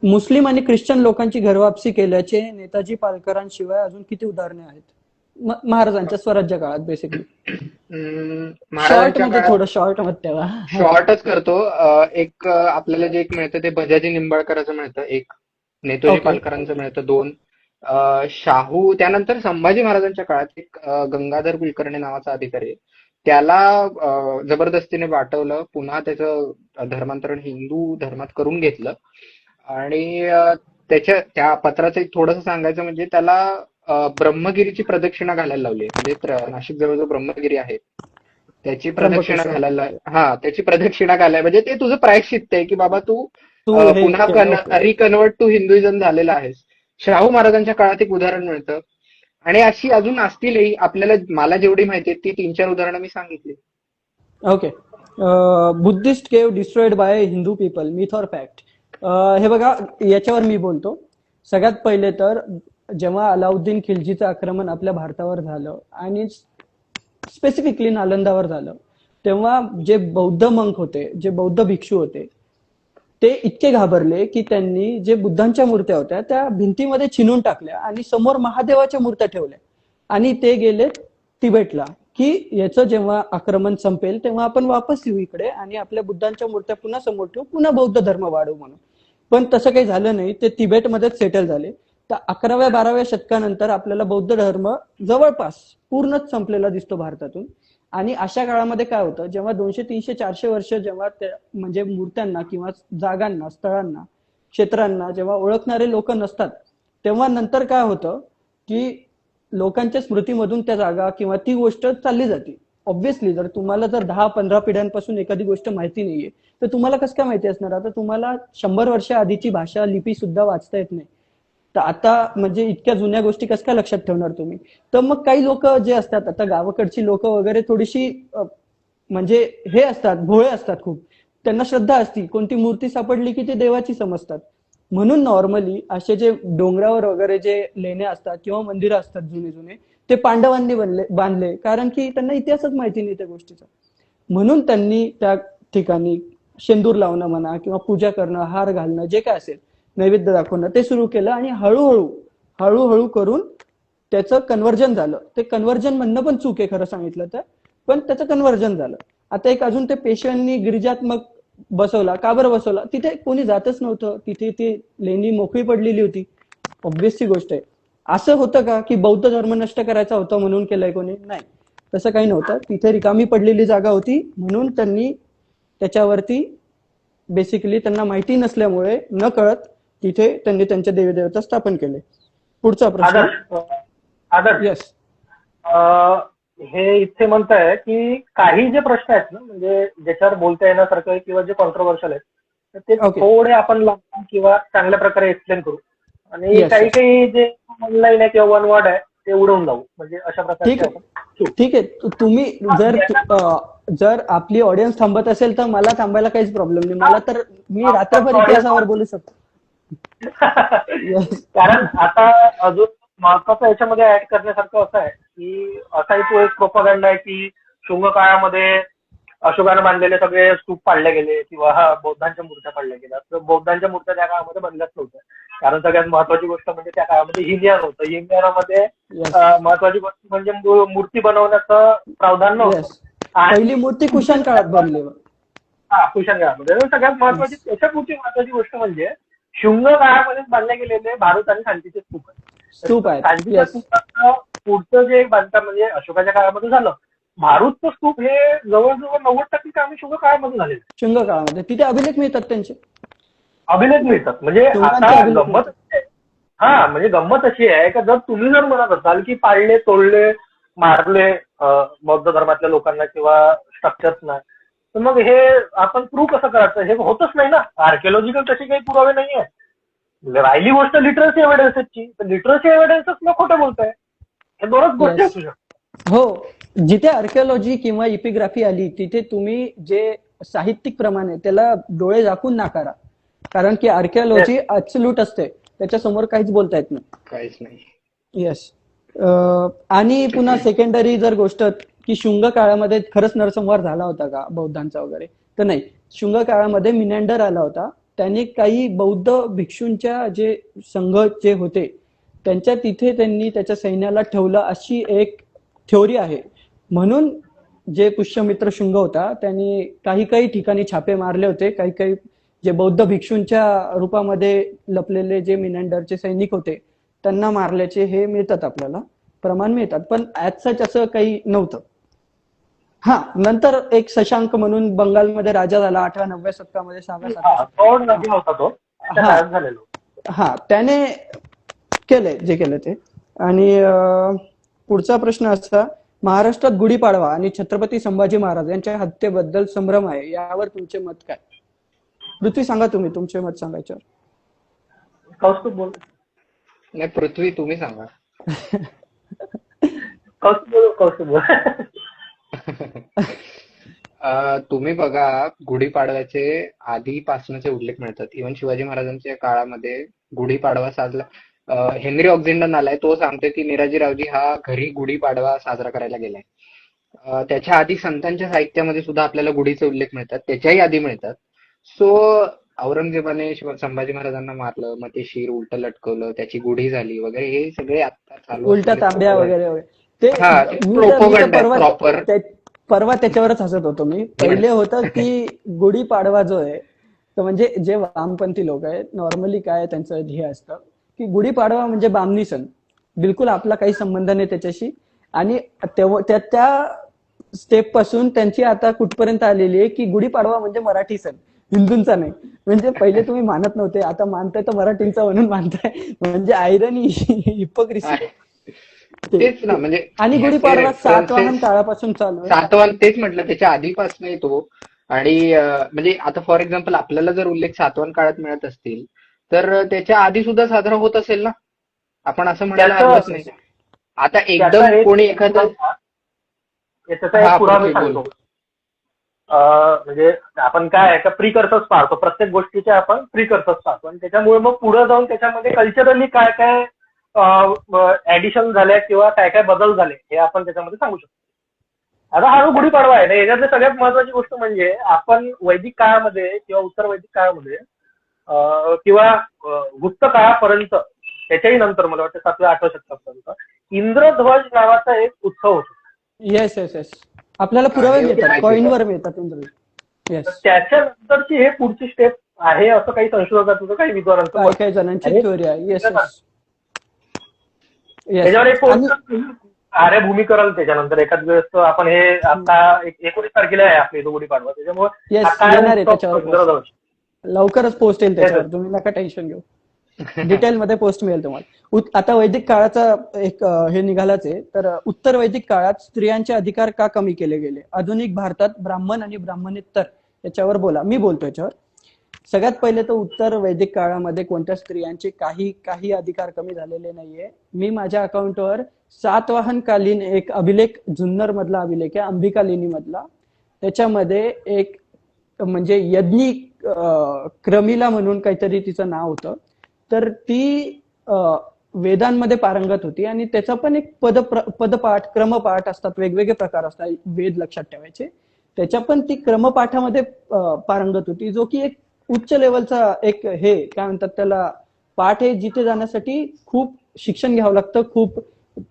मुस्लिम आणि ख्रिश्चन लोकांची घरवापसी केल्याचे नेताजी पालकरांशिवाय अजून किती उदाहरणे आहेत महाराजांच्या स्वराज्य काळात? बेसिकली शॉर्ट मध्ये शॉर्टच करतो. एक आपल्याला जे एक मिळतं ते भजाजी निंबाळकरांचं मिळतं, एक नेतोजी पालकरांचं मिळतं, 2 शाहू. त्यानंतर संभाजी महाराजांच्या काळात एक गंगाधर कुलकर्णी नावाचा अधिकारी, त्याला जबरदस्तीने वाटवलं, पुन्हा त्याचं धर्मांतरण हिंदू धर्मात करून घेतलं. आणि त्या पत्राचं एक थोडंसं सांगायचं म्हणजे त्याला ब्रह्मगिरीची प्रदक्षिणा घालायला लावली. म्हणजे नाशिक जवळ जो ब्रह्मगिरी आहे त्याची प्रदक्षिणा घालायला, त्याची प्रदक्षिणा घालाय म्हणजे ते तुझं प्रायश्चित्त आहे की बाबा तू पुन्हा रिकन्वर्ट टू हिंदुइझम झालेला आहेस. शाहू महाराजांच्या काळात एक उदाहरण मिळतं आणि अशी अजून असतीलही. आपल्याला मला जेवढी माहिती आहेत ती 3-4 उदाहरणं मी सांगितली. Okay. Buddhist cave destroyed by Hindu people, myth or fact? हे बघा, याच्यावर मी बोलतो. सगळ्यात पहिले तर जेव्हा अलाउद्दीन खिलजीचं आक्रमण आपल्या भारतावर झालं आणि स्पेसिफिकली नालंदावर झालं, तेव्हा जे बौद्ध मंक होते, जे बौद्ध भिक्षू होते, ते इतके घाबरले की त्यांनी जे बुद्धांच्या मूर्त्या होत्या त्या भिंतीमध्ये छिनून टाकल्या आणि समोर महादेवाच्या मूर्त्या ठेवल्या आणि ते गेले तिबेटला की याचं जेव्हा आक्रमण संपेल तेव्हा आपण वापस येऊ इकडे आणि आपल्या बुद्धांच्या मूर्त्या पुन्हा समोर ठेवू, पुन्हा बौद्ध धर्म वाढवू म्हणून. पण तसं काही झालं नाही. ते तिबेटमध्येच सेटल झाले. तर 11व्या-12व्या शतकानंतर आपल्याला बौद्ध धर्म जवळपास पूर्णच संपलेला दिसतो भारतातून. आणि अशा काळामध्ये काय होतं, जेव्हा 200, 300, 400 वर्ष जेव्हा म्हणजे मूर्त्यांना किंवा जागांना, स्थळांना, क्षेत्रांना जेव्हा ओळखणारे लोक नसतात, तेव्हा नंतर काय होतं की लोकांच्या स्मृतीमधून त्या जागा किंवा ती गोष्ट चालली जाते. ऑब्व्हियसली जर तुम्हाला 10-15 पिढ्यांपासून एखादी गोष्ट माहिती नाहीये तर तुम्हाला कसं काय माहिती असणार? आता तुम्हाला 100 वर्ष आधीची भाषा, लिपी सुद्धा वाचता येत नाही, तर आता म्हणजे इतक्या जुन्या गोष्टी कसं काय लक्षात ठेवणार तुम्ही? तर मग काही लोक जे असतात, आता गावाकडची लोक वगैरे थोडीशी म्हणजे हे असतात, भोळे असतात खूप. त्यांना श्रद्धा असती, कोणती मूर्ती सापडली की ते देवाची समजतात. म्हणून नॉर्मली असे जे डोंगरावर वगैरे जे लेण्या असतात किंवा मंदिरं असतात जुने जुने, ते पांडवांनी बांधले, कारण की त्यांना इतिहासच माहिती नाही त्या गोष्टीचा. म्हणून त्यांनी त्या ठिकाणी शेंदूर लावणं म्हणा किंवा पूजा करणं, हार घालणं, जे काय असेल, नैवेद्य दाखवणं, ते सुरू केलं आणि हळूहळू करून त्याचं कन्व्हर्जन झालं. ते कन्व्हर्जन म्हणणं पण चूक आहे खरं सांगितलं तर, पण त्याचं कन्व्हर्जन झालं. आता एक अजून ते पेशव्यांनी गिरिजात्मक बसवला. का बरं बसवला? तिथे कोणी जातच नव्हतं, तिथे ती लेणी मोकळी पडलेली होती. ऑब्व्हियसली गोष्ट आहे. असं होतं का की बौद्ध धर्म नष्ट करायचा होता म्हणून केलंय कोणी? नाही, तसं काही नव्हतं. तिथे रिकामी पडलेली जागा होती म्हणून त्यांनी त्याच्यावरती बेसिकली त्यांना माहिती नसल्यामुळे न कळत तिथे त्यांनी त्यांचे देवी देवता स्थापन केले. पुढचा प्रश्न. आदर्श, येस. हे इथे म्हणताय की काही जे प्रश्न आहेत ना, म्हणजे ज्याच्यावर बोलता येण्यासारखं किंवा जे कॉन्ट्रोवर्शियल आहेत, तर ते थोडे आपण लांब किंवा चांगल्या प्रकारे एक्सप्लेन करू आणि काही जे ऑनलाईन आहे किंवा वन वर्ड आहे ते उडवून जाऊ, म्हणजे अशा प्रकारे. ठीक आहे. तुम्ही जर आपली ऑडियन्स थांबत असेल तर मला थांबायला काहीच प्रॉब्लेम नाही. मला तर मी रात्रभर इतिहासावर बोलू शकतो. येस कारण आता अजून महत्वाचं याच्यामध्ये ऍड करण्यासारखं असं आहे की असाही तो एक प्रोपगंडा आहे की शुंग काळामध्ये अशोकानं बांधलेले सगळे स्तूप पाडले गेले किंवा बौद्धांच्या मूर्त्या पाडल्या गेल्या. तर बौद्धांच्या मूर्त्या त्या काळामध्ये बनल्याच नव्हत्या. कारण सगळ्यात महत्वाची गोष्ट म्हणजे त्या काळामध्ये हिमयान होतं. हिमयानामध्ये येस महत्वाची गोष्ट म्हणजे मूर्ती बनवण्याचं प्रावधान नव्हतं. येस आणि पहिली मूर्ती कुशाण काळात बनली. कुशाण काळामध्ये तर सगळ्यात महत्वाची येस त्याच्या पुढची महत्वाची गोष्ट म्हणजे शुंग काळामध्ये बांधले गेलेले भारत आणि शांतीचे स्तूप आहेत. स्तूप आहेत. शांतीच्या येस स्तूपाचं पुढचं जे बांधकाम म्हणजे अशोकाच्या काळामध्ये झालं. भारूडचं स्तूप हे जवळजवळ 90% कामे शुंग काळामध्ये झालेले. शुंग काळामध्ये तिथे अभिलेख मिळतात त्यांचे. अभिलेख मिळतात म्हणजे शुंगांचे आता अभिलेख गंमत मिळतात. अशी आहे. म्हणजे गंमत अशी आहे की जर तुम्ही जर म्हणत असाल की पाळले तोडले मारले बौद्ध धर्मातल्या लोकांना किंवा स्ट्रक्चर्सना तर मग हे आपण प्रूव्ह कसं करायचं हे होतच नाही ना. आर्किओलॉजिकल तसे काही पुरावे नाहीये. राहिली गोष्ट लिटरसी एव्हिडन्सची तर लिटरसी एव्हिडन्सच मग खोटं बोलताय. हे दोनच गोष्टी येस असू शकतात. हो जिथे आर्किओलॉजी किंवा इपिग्राफी आली तिथे तुम्ही जे साहित्यिक प्रमाण आहे त्याला डोळे झाकून नाकारा. कारण की आर्किओलॉजी ऍब्सोल्यूट असते त्याच्यासमोर काहीच बोलता येत नाही. काहीच नाही. येस आणि पुन्हा सेकंडरी जर गोष्ट की शुंग काळामध्ये खरंच नरसंहार झाला होता का बौद्धांचा वगैरे तर नाही. शुंग काळामध्ये मिनॅंडर आला होता. त्यांनी काही बौद्ध भिक्षूंच्या जे संघ जे होते त्यांच्या तिथे त्यांनी त्याच्या सैन्याला ठेवलं अशी एक थ्योरी आहे. म्हणून जे पुष्यमित्र शुंग होता त्यांनी काही काही ठिकाणी छापे मारले होते. काही काही जे बौद्ध भिक्षूंच्या रूपामध्ये लपलेले जे मिनॅंडरचे सैनिक होते त्यांना मारल्याचे हे मिळतात आपल्याला प्रमाण मिळतात. पण ऍज सच असं काही नव्हतं. हा नंतर एक शशांक म्हणून बंगालमध्ये राजा झाला 8व्या-9व्या शतकामध्ये 6व्या 7व्या गौड नदी होता तो त्या हा काळात झालेलो. हा त्याने केलंय जे केलं ते. आणि पुढचा प्रश्न असा महाराष्ट्रात गुढीपाडवा आणि छत्रपती संभाजी महाराज यांच्या हत्येबद्दल संभ्रम आहे यावर तुमचे मत काय. पृथ्वी सांगा तुम्ही तुमचे मत सांगायच्यावर. कौस्तुभ बोल. नाही, पृथ्वी तुम्ही सांगा. कौस्तुभ बोल. तुम्ही बघा गुढीपाडव्याचे आधीपासूनचे उल्लेख मिळतात. इव्हन शिवाजी महाराजांच्या काळामध्ये गुढीपाडवा साजरा हेनरी ऑक्झिंडन आलाय तो सांगतोय की निराजीरावजी हा घरी गुढीपाडवा साजरा करायला गेलाय. त्याच्या आधी संतांच्या साहित्यामध्ये सुद्धा आपल्याला गुढीचे उल्लेख मिळतात. त्याच्याही आधी मिळतात. सो औरंगजेबाने संभाजी महाराजांना मारलं मग ते शिर उलट लटकवलं त्याची गुढी झाली वगैरे हे सगळे आता चालू उलट्या तांब्या वगैरे वगैरे ते हा प्रोपोगंडा प्रॉपर. परवा त्याच्यावरच हसत होतो मी. पहिले होतं की गुढीपाडवा जो आहे तर म्हणजे जे वामपंथी लोक आहेत नॉर्मली काय त्यांचं ध्येय असतं की गुढीपाडवा म्हणजे बामणी सण. बिलकुल आपला काही संबंध नाही त्याच्याशी. आणि त्या स्टेप पासून त्यांची आता कुठपर्यंत आलेली आहे की गुढीपाडवा म्हणजे मराठी सण हिंदूंचा नाही. म्हणजे पहिले तुम्ही मानत नव्हते आता मानताय तर मराठींचा म्हणून मानताय. म्हणजे आयरनी हिपोक्रेसी. तेच ना म्हणजे आणि गुढीपाडवा सातवाहन काळापासून चालू आहे. सातवाहन तेच म्हटलं त्याच्या आधीपासून येतो. आणि म्हणजे आता फॉर एक्झाम्पल आपल्याला जर उल्लेख सातवाहन काळात मिळत असतील तर त्याच्या आधी सुद्धा साजरा होत असेल ना. आपण असं म्हणायला हरकत नाही. आता एकदम कोणी एखादं त्याचा एक पुरावा मी सांगतो. म्हणजे आपण काय आहे का प्रिकर्सर्स पाहतो प्रत्येक गोष्टीचे आपण प्रिकर्सर्स पाहतो आणि त्याच्यामुळे मग पुढे जाऊन त्याच्यामध्ये कल्चरली काय काय ऍडिशन झाल्या किंवा काय काय बदल झाले हे आपण त्याच्यामध्ये सांगू शकतो. आता हा जो गुढीपाडवा आहे ना याच्यातली सगळ्यात महत्वाची गोष्ट म्हणजे आपण वैदिक काळामध्ये किंवा उत्तर वैदिक काळामध्ये किंवा गुप्त काळापर्यंत त्याच्याही नंतर मला वाटतं 7व्या-8व्या शतकापर्यंत इंद्रध्वज नावाचा एक उत्सव होतो. येस येस येस आपल्याला पुरावे मिळतात कॉइनवर मिळतात इंद्रध्वज. येस त्याच्यानंतरची हे पुढची स्टेप आहे असं काही संशोधकांचं काही विद्वानांचं काही जणांची थ्योरी आहे. येस येस त्याच्यावर एक आर्यभूमीकरण त्याच्यानंतर एखाद वेळेस आपण हे आता 19 तारखेला आहे आपली गुढीपाडवा त्याच्यामुळे येणार आहे त्याच्यावर लवकरच पोस्ट येईल त्याच्यावर तुम्ही नका टेन्शन घेऊ. डिटेलमध्ये पोस्ट मिळेल तुम्हाला. आता वैदिक काळाचा एक हे निघालाच आहे तर उत्तर वैदिक काळात स्त्रियांचे अधिकार का कमी केले गेले. आधुनिक भारतात ब्राह्मण आणि ब्राह्मणेतर याच्यावर बोला. मी बोलतो याच्यावर. सगळ्यात पहिले तर उत्तर वैदिक काळामध्ये कोणत्या स्त्रियांचे काही अधिकार कमी झालेले नाहीये. मी माझ्या अकाउंटवर सातवाहनकालीन एक अभिलेख जुन्नर मधला अभिलेख आहे अंबिका लेणी मधला. त्याच्यामध्ये एक म्हणजे यज्ञी क्रमिला म्हणून काहीतरी तिचं नाव होतं तर ती वेदांमध्ये पारंगत होती आणि त्याचा पण एक पदपाठ क्रमपाठ असतात, वेगवेगळे प्रकार असतात वेद लक्षात ठेवायचे. त्याच्या पण ती क्रमपाठामध्ये पारंगत होती, जो की एक उच्च लेवलचा एक हे काय म्हणतात त्याला पाठ आहे, जिथे जाण्यासाठी खूप शिक्षण घ्यावं लागतं, खूप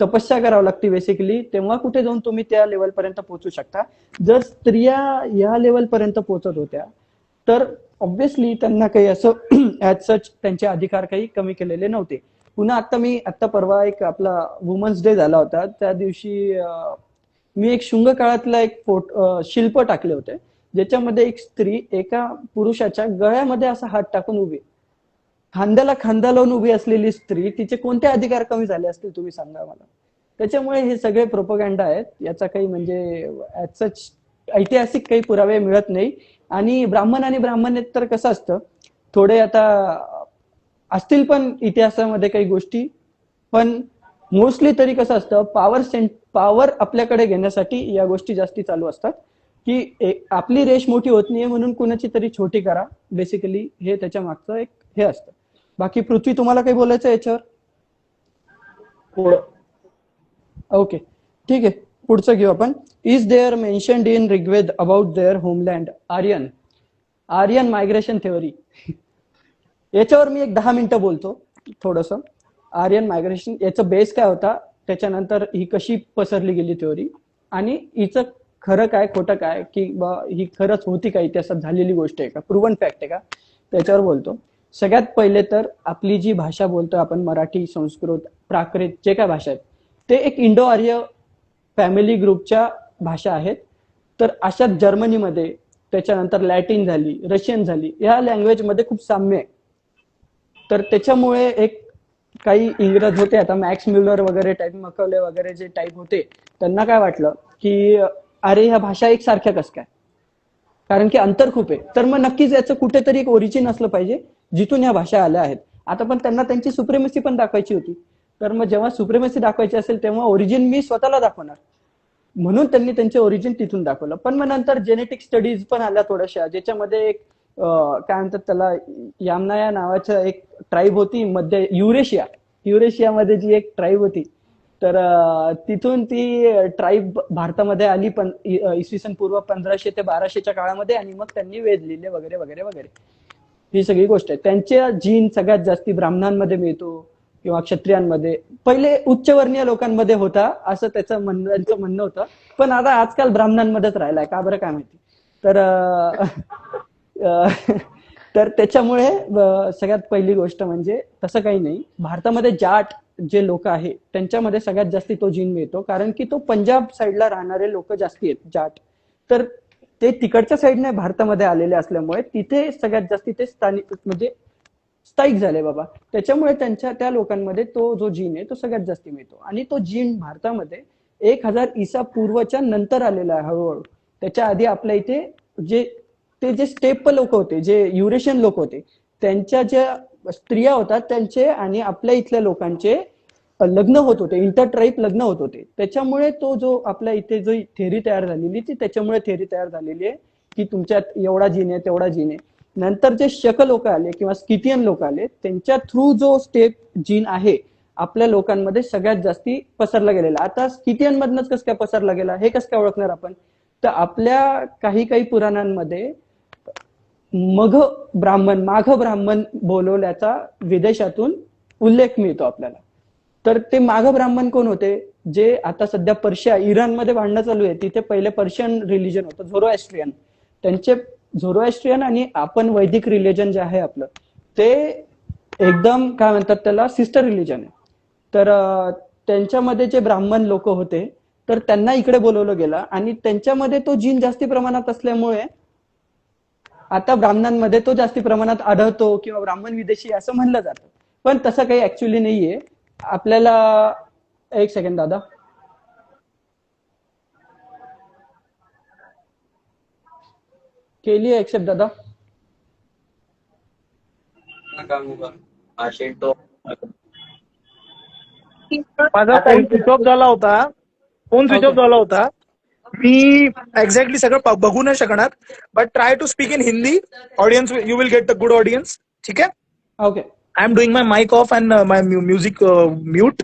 तपस्या करावं लागते बेसिकली, तेव्हा कुठे जाऊन तुम्ही त्या लेवल पर्यंत पोहोचू शकता. जर स्त्रिया या लेवल पर्यंत पोहोचत होत्या तर ऑब्व्हियसली त्यांना काही असं ऍज सच त्यांचे अधिकार काही कमी केलेले नव्हते. पुन्हा आता परवा एक आपला वुमन्स डे झाला होता, त्या दिवशी मी एक शुंग काळातला एक शिल्प टाकले होते, ज्याच्यामध्ये एक स्त्री एका पुरुषाच्या गळ्यामध्ये असा हात टाकून उभी, खांद्याला खांदा लावून उभी असलेली स्त्री, तिचे कोणते अधिकार कमी झाले असतील तुम्ही सांगा मला. त्याच्यामुळे हे सगळे प्रोपगँडा आहेत, याचा काही म्हणजे ऍज सच ऐतिहासिक काही पुरावे मिळत नाही. आणि ब्राह्मण तर कसं असतं, थोडे आता असतील पण इतिहासामध्ये काही गोष्टी, पण मोस्टली तरी कसं असतं, पॉवर आपल्याकडे घेण्यासाठी या गोष्टी जास्ती चालू असतात, की आपली रेश मोठी होत नाहीये म्हणून कुणाची तरी छोटी करा, बेसिकली हे त्याच्या मागचं एक हे असतं. बाकी पृथ्वी, तुम्हाला काही बोलायचं याच्यावर? ओके, ठीक आहे, पुढचं घेऊ आपण. Is there mentioned in Rigveda about their homeland Aryan migration theory. याच्यावर मी एक 10 मिनिटं बोलतो थोडस. आर्यन मायग्रेशन याचा बेस काय होता, त्याच्यानंतर ही कशी पसरली गेली थेअरी, आणि हिचं खरं काय खोटं काय, की ही खरंच होती का, इतिहासात झालेली गोष्ट आहे का, प्रूव्हन फॅक्ट आहे का, त्याच्यावर बोलतो. सगळ्यात पहिले तर आपली जी भाषा बोलतो आपण, मराठी, संस्कृत, प्राकृत, जे काय भाषा आहेत, ते एक इंडो आर्य फॅमिली ग्रुपच्या भाषा आहेत. तर अशा जर्मनीमध्ये, त्याच्यानंतर लॅटिन झाली, रशियन झाली, या लँग्वेजमध्ये खूप साम्य आहे. तर त्याच्यामुळे एक काही इंग्रज होते, आता मॅक्स म्युलर वगैरे टाईप, मकवले वगैरे जे टाईप होते, त्यांना काय वाटलं की अरे ह्या भाषा एक सारख्या कस काय, कारण की अंतर खूप आहे, तर मग नक्कीच याचं कुठेतरी एक ओरिजिन असलं पाहिजे जिथून ह्या भाषा आल्या आहेत. आता पण त्यांना त्यांची सुप्रेमसी पण दाखवायची होती, तर मग जेव्हा सुप्रेमसी दाखवायची असेल तेव्हा ओरिजिन मी स्वतःला दाखवणार, म्हणून त्यांनी त्यांचे ओरिजिन तिथून दाखवलं. पण मग नंतर जेनेटिक स्टडीज पण आल्या थोड्याशा, ज्याच्यामध्ये एक काय म्हणतात त्याला, यामनाया नावाचं एक ट्राईब होती मध्य युरेशियामध्ये जी एक ट्राईब होती, तर तिथून ती ट्राईब भारतामध्ये आली, पण इसवी सन पूर्व 1500 ते 1200च्या काळामध्ये, आणि मग त्यांनी वेद लिहिले वगैरे वगैरे वगैरे. ही सगळी गोष्ट आहे. त्यांच्या जीन सगळ्यात जास्ती ब्राह्मणांमध्ये मिळतो किंवा क्षत्रियांमध्ये, पहिले उच्चवर्णीय लोकांमध्ये होता असं त्यांचं म्हणणं होतं, पण आता आजकाल ब्राह्मणांमध्येच राहिलाय, का बरं काय माहिती. तर त्याच्यामुळे सगळ्यात पहिली गोष्ट म्हणजे तसं काही नाही. भारतामध्ये जाट जे लोक आहे त्यांच्यामध्ये सगळ्यात जास्ती तो जीन मिळतो, कारण की तो पंजाब साईडला राहणारे लोक जास्ती आहेत जाट, तर ते तिकडच्या साईडने भारतामध्ये आलेले असल्यामुळे तिथे सगळ्यात जास्ती ते स्थानिक म्हणजे स्थायिक झाले बाबा. त्याच्यामुळे त्या लोकांमध्ये तो जो जीन आहे तो सगळ्यात जास्ती मिळतो, आणि तो जीन भारतामध्ये 1000 ईसा पूर्वच्या नंतर आलेला आहे हळूहळू. त्याच्या आधी आपल्या इथे जे स्टेप लोक होते, जे युरेशियन लोक होते, त्यांच्या ज्या स्त्रिया होतात त्यांचे आणि आपल्या इथल्या लोकांचे लग्न होत होते, इंटरट्राईब लग्न होत होते. त्याच्यामुळे तो जो आपल्या इथे जो थेअरी तयार झालेली, ती त्याच्यामुळे थेअरी तयार झालेली आहे की तुमच्यात एवढा जीन आहे तेवढा जीन आहे. नंतर जे शक लोक आले किंवा स्किथियन लोक आले, त्यांच्या थ्रू जो स्टेप जीन आहे आपल्या लोकांमध्ये सगळ्यात जास्ती पसरला गेलेला. आता स्किथियन मधनच कसं काय पसरला गेला हे कसं काय ओळखणार आपण, तर आपल्या काही पुराणांमध्ये माघ ब्राह्मण बोलवल्याचा विदेशातून उल्लेख मिळतो आपल्याला. तर ते माघ ब्राह्मण कोण होते, जे आता सध्या पर्शिया, इराणमध्ये भांडणं चालू आहे, तिथे पहिले पर्शियन रिलिजन होतं, झोरोएस्ट्रियन. त्यांचे झोरोएस्ट्रियन आणि आपण वैदिक रिलिजन जे आहे आपलं, ते एकदम काय म्हणतात त्याला सिस्टर रिलिजन आहे. तर त्यांच्यामध्ये जे ब्राह्मण लोक होते तर त्यांना इकडे बोलवलं गेलं, आणि त्यांच्यामध्ये तो जीन जास्ती प्रमाणात असल्यामुळे आता ब्राह्मणांमध्ये तो जास्ती प्रमाणात आढळतो, किंवा ब्राह्मण विदेशी असं म्हणलं जातं. पण तसं काही ऍक्च्युअली नाहीये. आपल्याला एक सेकंड दादा, केली एक्सेप्ट दादा. माझा फोन स्विच ऑफ झाला होता, मी एक्झॅक्टली सगळं बघू नाही शकणार, but try to speak in Hindi. Audience, you will get the good audience. ठीक आहे, okay. I am doing my mic off and my music mute.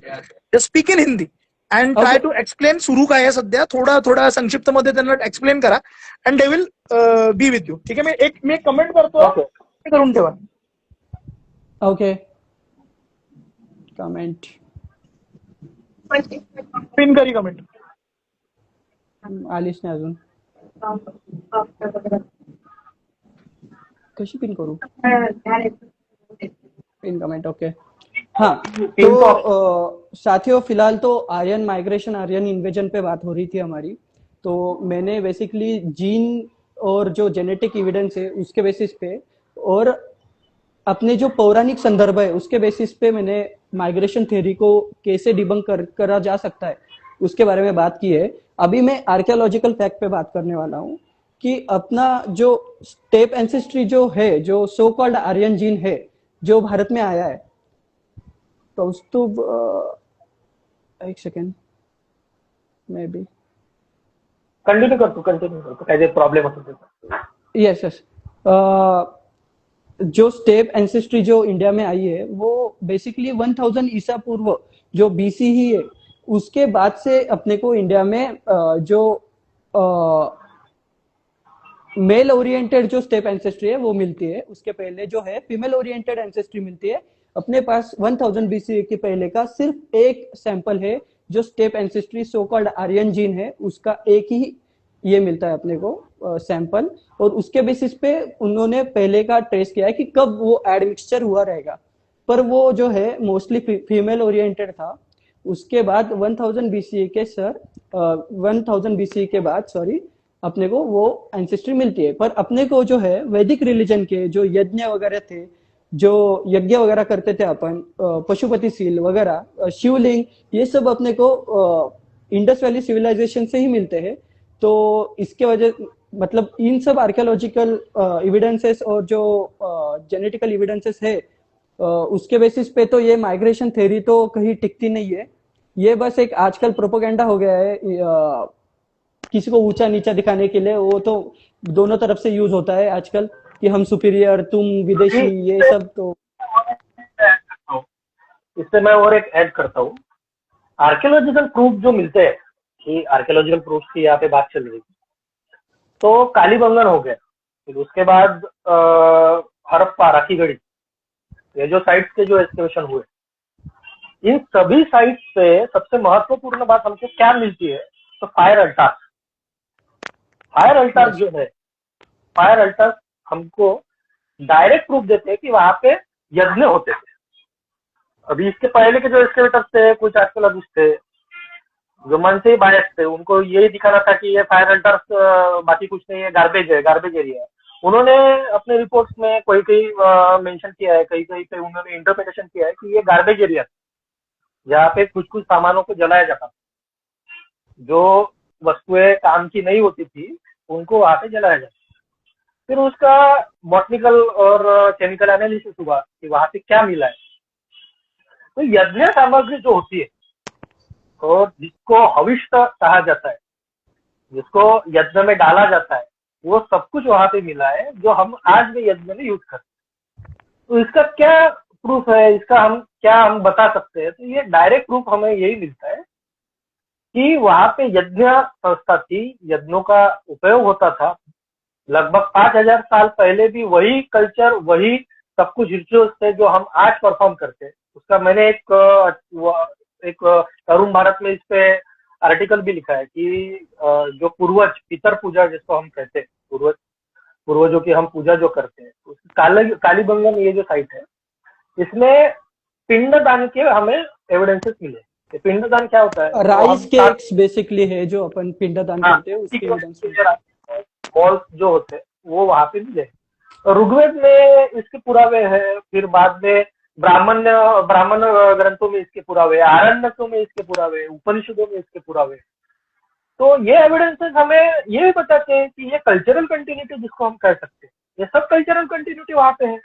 Just speak in Hindi and try Okay. to explain सुरू काय आहे सध्या, थोडा संक्षिप्त मध्ये त्यांना एक्सप्लेन करा and they will be with you. ठीक आहे. मी एक कमेंट करतो, ओके. ते करून ठेवा. ओके. कमेंट पिन करी कमेंट. आलीच नाही अजून. कशी पिन करू? Pin comment. ओके. हाँ, तो साथियों फिलहाल तो आर्यन माइग्रेशन, आर्यन इन्वेजन पे बात हो रही थी हमारी. तो मैंने बेसिकली जीन और जो जेनेटिक एविडेंस है उसके बेसिस पे और अपने जो पौराणिक संदर्भ है उसके बेसिस पे मैंने माइग्रेशन थ्योरी को कैसे डिबंक करा जा सकता है उसके बारे में बात की है. अभी मैं आर्कियोलॉजिकल फैक्ट पे बात करने वाला हूँ कि अपना जो स्टेप एंसेस्ट्री जो है, जो सो कॉल्ड आर्यन जीन है जो भारत में आया है, तो एक सेकेंड मे बी कंटिन्यू करतो काय जे प्रॉब्लेम होतो. Yes yes. जो स्टेप एंसेस्ट्री जो इंडिया में आई है वो बेसिकली 1000 ईसा पूर्व जो बीसी ही है, उसके बाद से अपने को इंडिया में जो मेल ओरिएंटेड जो स्टेप एंसेस्ट्री है वो मिलती है. उसके पहले जो है फीमेल ओरिएंटेड एंसेस्ट्री मिलती है. अपने पास 1000 बीसी के पहले का सिर्फ एक सैंपल है जो step ancestry so called Aryan gene है, उसका एक ही ये मिलता है अपने को सैंपल. और उसके बेसिस पे उन्होंने पहले का ट्रेस किया है कि कब वो एडमिक्सचर हुआ रहेगा, पर वो जो है मोस्टली फीमेल ओरिएंटेड था. उसके बाद 1000 बीसी के 1000 बीसी के बाद अपने को वो एंसेस्ट्री मिलती है. पर अपने को जो है वैदिक रिलीजन के जो यज्ञ वगैरह थे, जो यज्ञ वगैरह करते थे अपन, पशुपति सील वगैरह, शिवलिंग, ये सब अपने को इंडस वैली सिविलाइजेशन से ही मिलते हैं. तो इसके वजह मतलब इन सब आर्कियोलॉजिकल एविडेंसेस और जो जेनेटिकल एविडेंसेस है उसके बेसिस पे तो ये माइग्रेशन थ्योरी तो कहीं टिकती नहीं है. ये बस एक आजकल प्रोपोगेंडा हो गया है, किसी को ऊंचा नीचा दिखाने के लिए. वो तो दोनों तरफ से यूज होता है आजकल कि हम सुपीरियर, तुम विदेशी, ये सब. तो इससे मैं और एक ऐड करता हूँ. आर्कियोलॉजिकल प्रूफ जो मिलते हैं कि आर्कियोलॉजिकल प्रूफ की यहाँ पे बात चल रही थी, तो कालीबंगन हो गया, फिर उसके बाद हड़प्पा, राखीगढ़ी, ये जो साइट्स के जो एक्सकवेशन हुए, इन सभी साइट्स पे सबसे महत्वपूर्ण बात हमको क्या मिलती है, तो फायर अल्टार्स. फायर अल्टार्स जो है, फायर अल्टार्स हमको डायरेक्ट प्रूफ देते हैं कि वहां पे यज्ञ होते थे. अभी इसके पहले के जो एक्सकेवेटर्स थे, कुछ आर्कियोलॉजिस्ट थे जो मन से ही बायस थे, उनको यही दिखाना था कि ये फायर अल्टार्स बाकी कुछ नहीं है, गार्बेज है, गार्बेज एरिया है. उन्होंने अपने रिपोर्ट्स में कोई कोई मेंशन किया है, कहीं कहीं पे उन्होंने इंटरप्रिटेशन किया है कि ये गार्बेज एरिया जहाँ पे कुछ कुछ सामानों को जलाया जाता, जो वस्तुएं काम की नहीं होती थी उनको वहां पे जलाया जाता. फिर उसका बॉटनिकल और केमिकल एनालिसिस हुआ कि वहां पे क्या मिला है. तो यज्ञ सामग्री जो होती है और जिसको हविष्य कहा जाता है, जिसको यज्ञ में डाला जाता है, वो सब कुछ वहां पे मिला है जो हम आज के यज्ञ में यूज करते हैं. तो इसका क्या प्रूफ है, इसका हम बता सकते हैं. तो ये डायरेक्ट प्रूफ हमें यही मिलता है कि वहां पे यज्ञ संस्था थी, यज्ञों का उपयोग होता था. लगभग 5000 साल पहले भी वही कल्चर, वही सब कुछ रिचुअल्स थे जो हम आज परफॉर्म करते हैं. उसका मैंने एक तरुण भारत में इस पे आर्टिकल भी लिखा है कि जो पूर्वज, पितर पूजा जिसको हम कहते हैं, पूर्वजों की हम पूजा जो करते हैं, कालीबंगन ये जो साइट है, इसमें पिंडदान के हमें एविडेंसेस मिले. पिंडदान क्या होता है, राइस केक्स बेसिकली है जो अपन पिंडदान करते हैं, उसके एविडेंस बॉल्स जो होते हैं वो वहां पे मिले. ऋग्वेद में इसके पुरावे हैं, फिर बाद में ब्राह्मण ग्रंथों में इसके पुरावे, आरण्यकों में इसके पुरावे, उपनिषदों में इसके पुरावे. तो ये एविडेंसेस हमें ये भी बताते हैं कि ये कल्चरल कंटिन्यूटी जिसको हम कह सकते हैं, ये सब कल्चरल कंटिन्यूटी वहां पे है.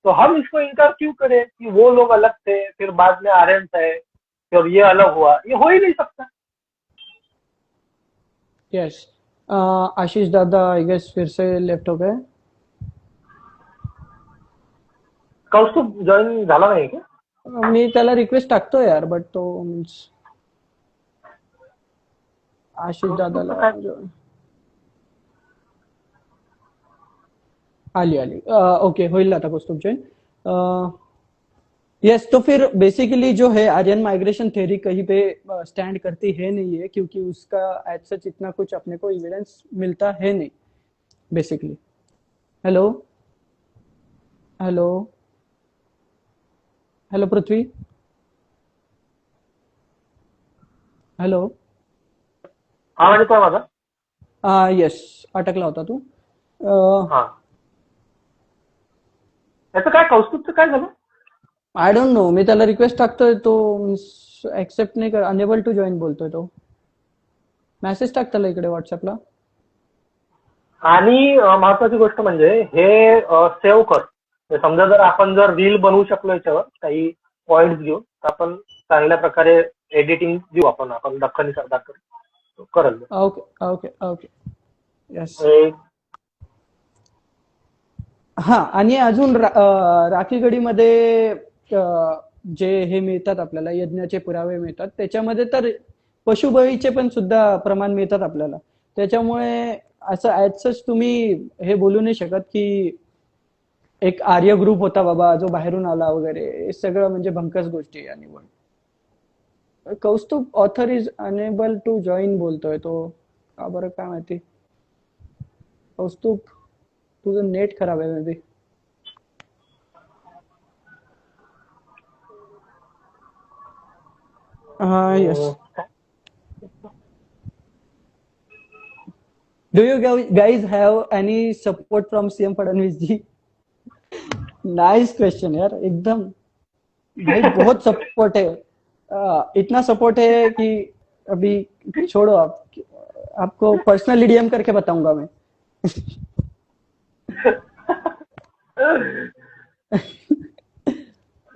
तो हम इसको इनकार क्यों करें कि वो लोग अलग थे, फिर बाद में आर्यन है, फिर ये अलग हुआ, ये हो ही नहीं सकता. यस. आशीष दादा आई गेस फिर से लेफ्ट हो गए. कौस्तुभ जॉईन झाला नाही का? मी त्याला रिक्वेस्ट टाकतो यार, बट तो मीन्स आशिष दादाला आली ओके, होईल आता कौस्तुभ जॉईन। यस, तो फिर बेसिकली जो है आर्यन माइग्रेशन थ्योरी कहीं पे स्टैंड करती है नहीं है, क्योंकि उसका एज सच इतना कुछ अपने को एविडेंस मिलता है नहीं बेसिकली। हेलो हेलो हेलो पृथ्वी, हेलो। आवाज येतोय माझा? यस, अटकला होता तू। हा, त्याचं काय, कौस्तुभचं काय झालं? आय डोंट नो, मी त्याला रिक्वेस्ट टाकतोय तो ऍक्सेप्ट नाही कर, अनेबल टू जॉईन बोलतोय तो। मेसेज टाक त्याला इकडे व्हॉट्सअपला। आणि महत्वाची गोष्ट म्हणजे हे सेव्ह कर, समजा जर आपण जर रील बनवू शकलो याच्यावर काही पॉइंट घेऊन, तर आपण चांगल्या प्रकारे एडिटिंग देऊ आपण दख्खनी सरदार करल। Okay okay okay, yes. हा, आणि अजून राखीगडीमध्ये जे हे मिळतात आपल्याला, यज्ञाचे पुरावे मिळतात, त्याच्यामध्ये तर पशुबळीचे पण सुद्धा प्रमाण मिळतात आपल्याला। त्याच्यामुळे असं ऍज सच तुम्ही हे बोलू नाही शकत की एक आर्य ग्रुप होता बाबा जो बाहेरून आला वगैरे, हे सगळं म्हणजे भंकस गोष्टी आहे। आणि Kaustubh author is unable to join बोलतोय तो, का बरं काय माहिती। कौस्तुभ, तुझं नेट खराब आहे maybe. Yes, do you guys have any support from CM Fadnavis ji? Nice question यार, एकदम भाई बहुत सपोर्ट है। इतना सपोर्ट है कि अभी छोड़ो, आपको पर्सनली डीएम करके बताऊंगा मैं।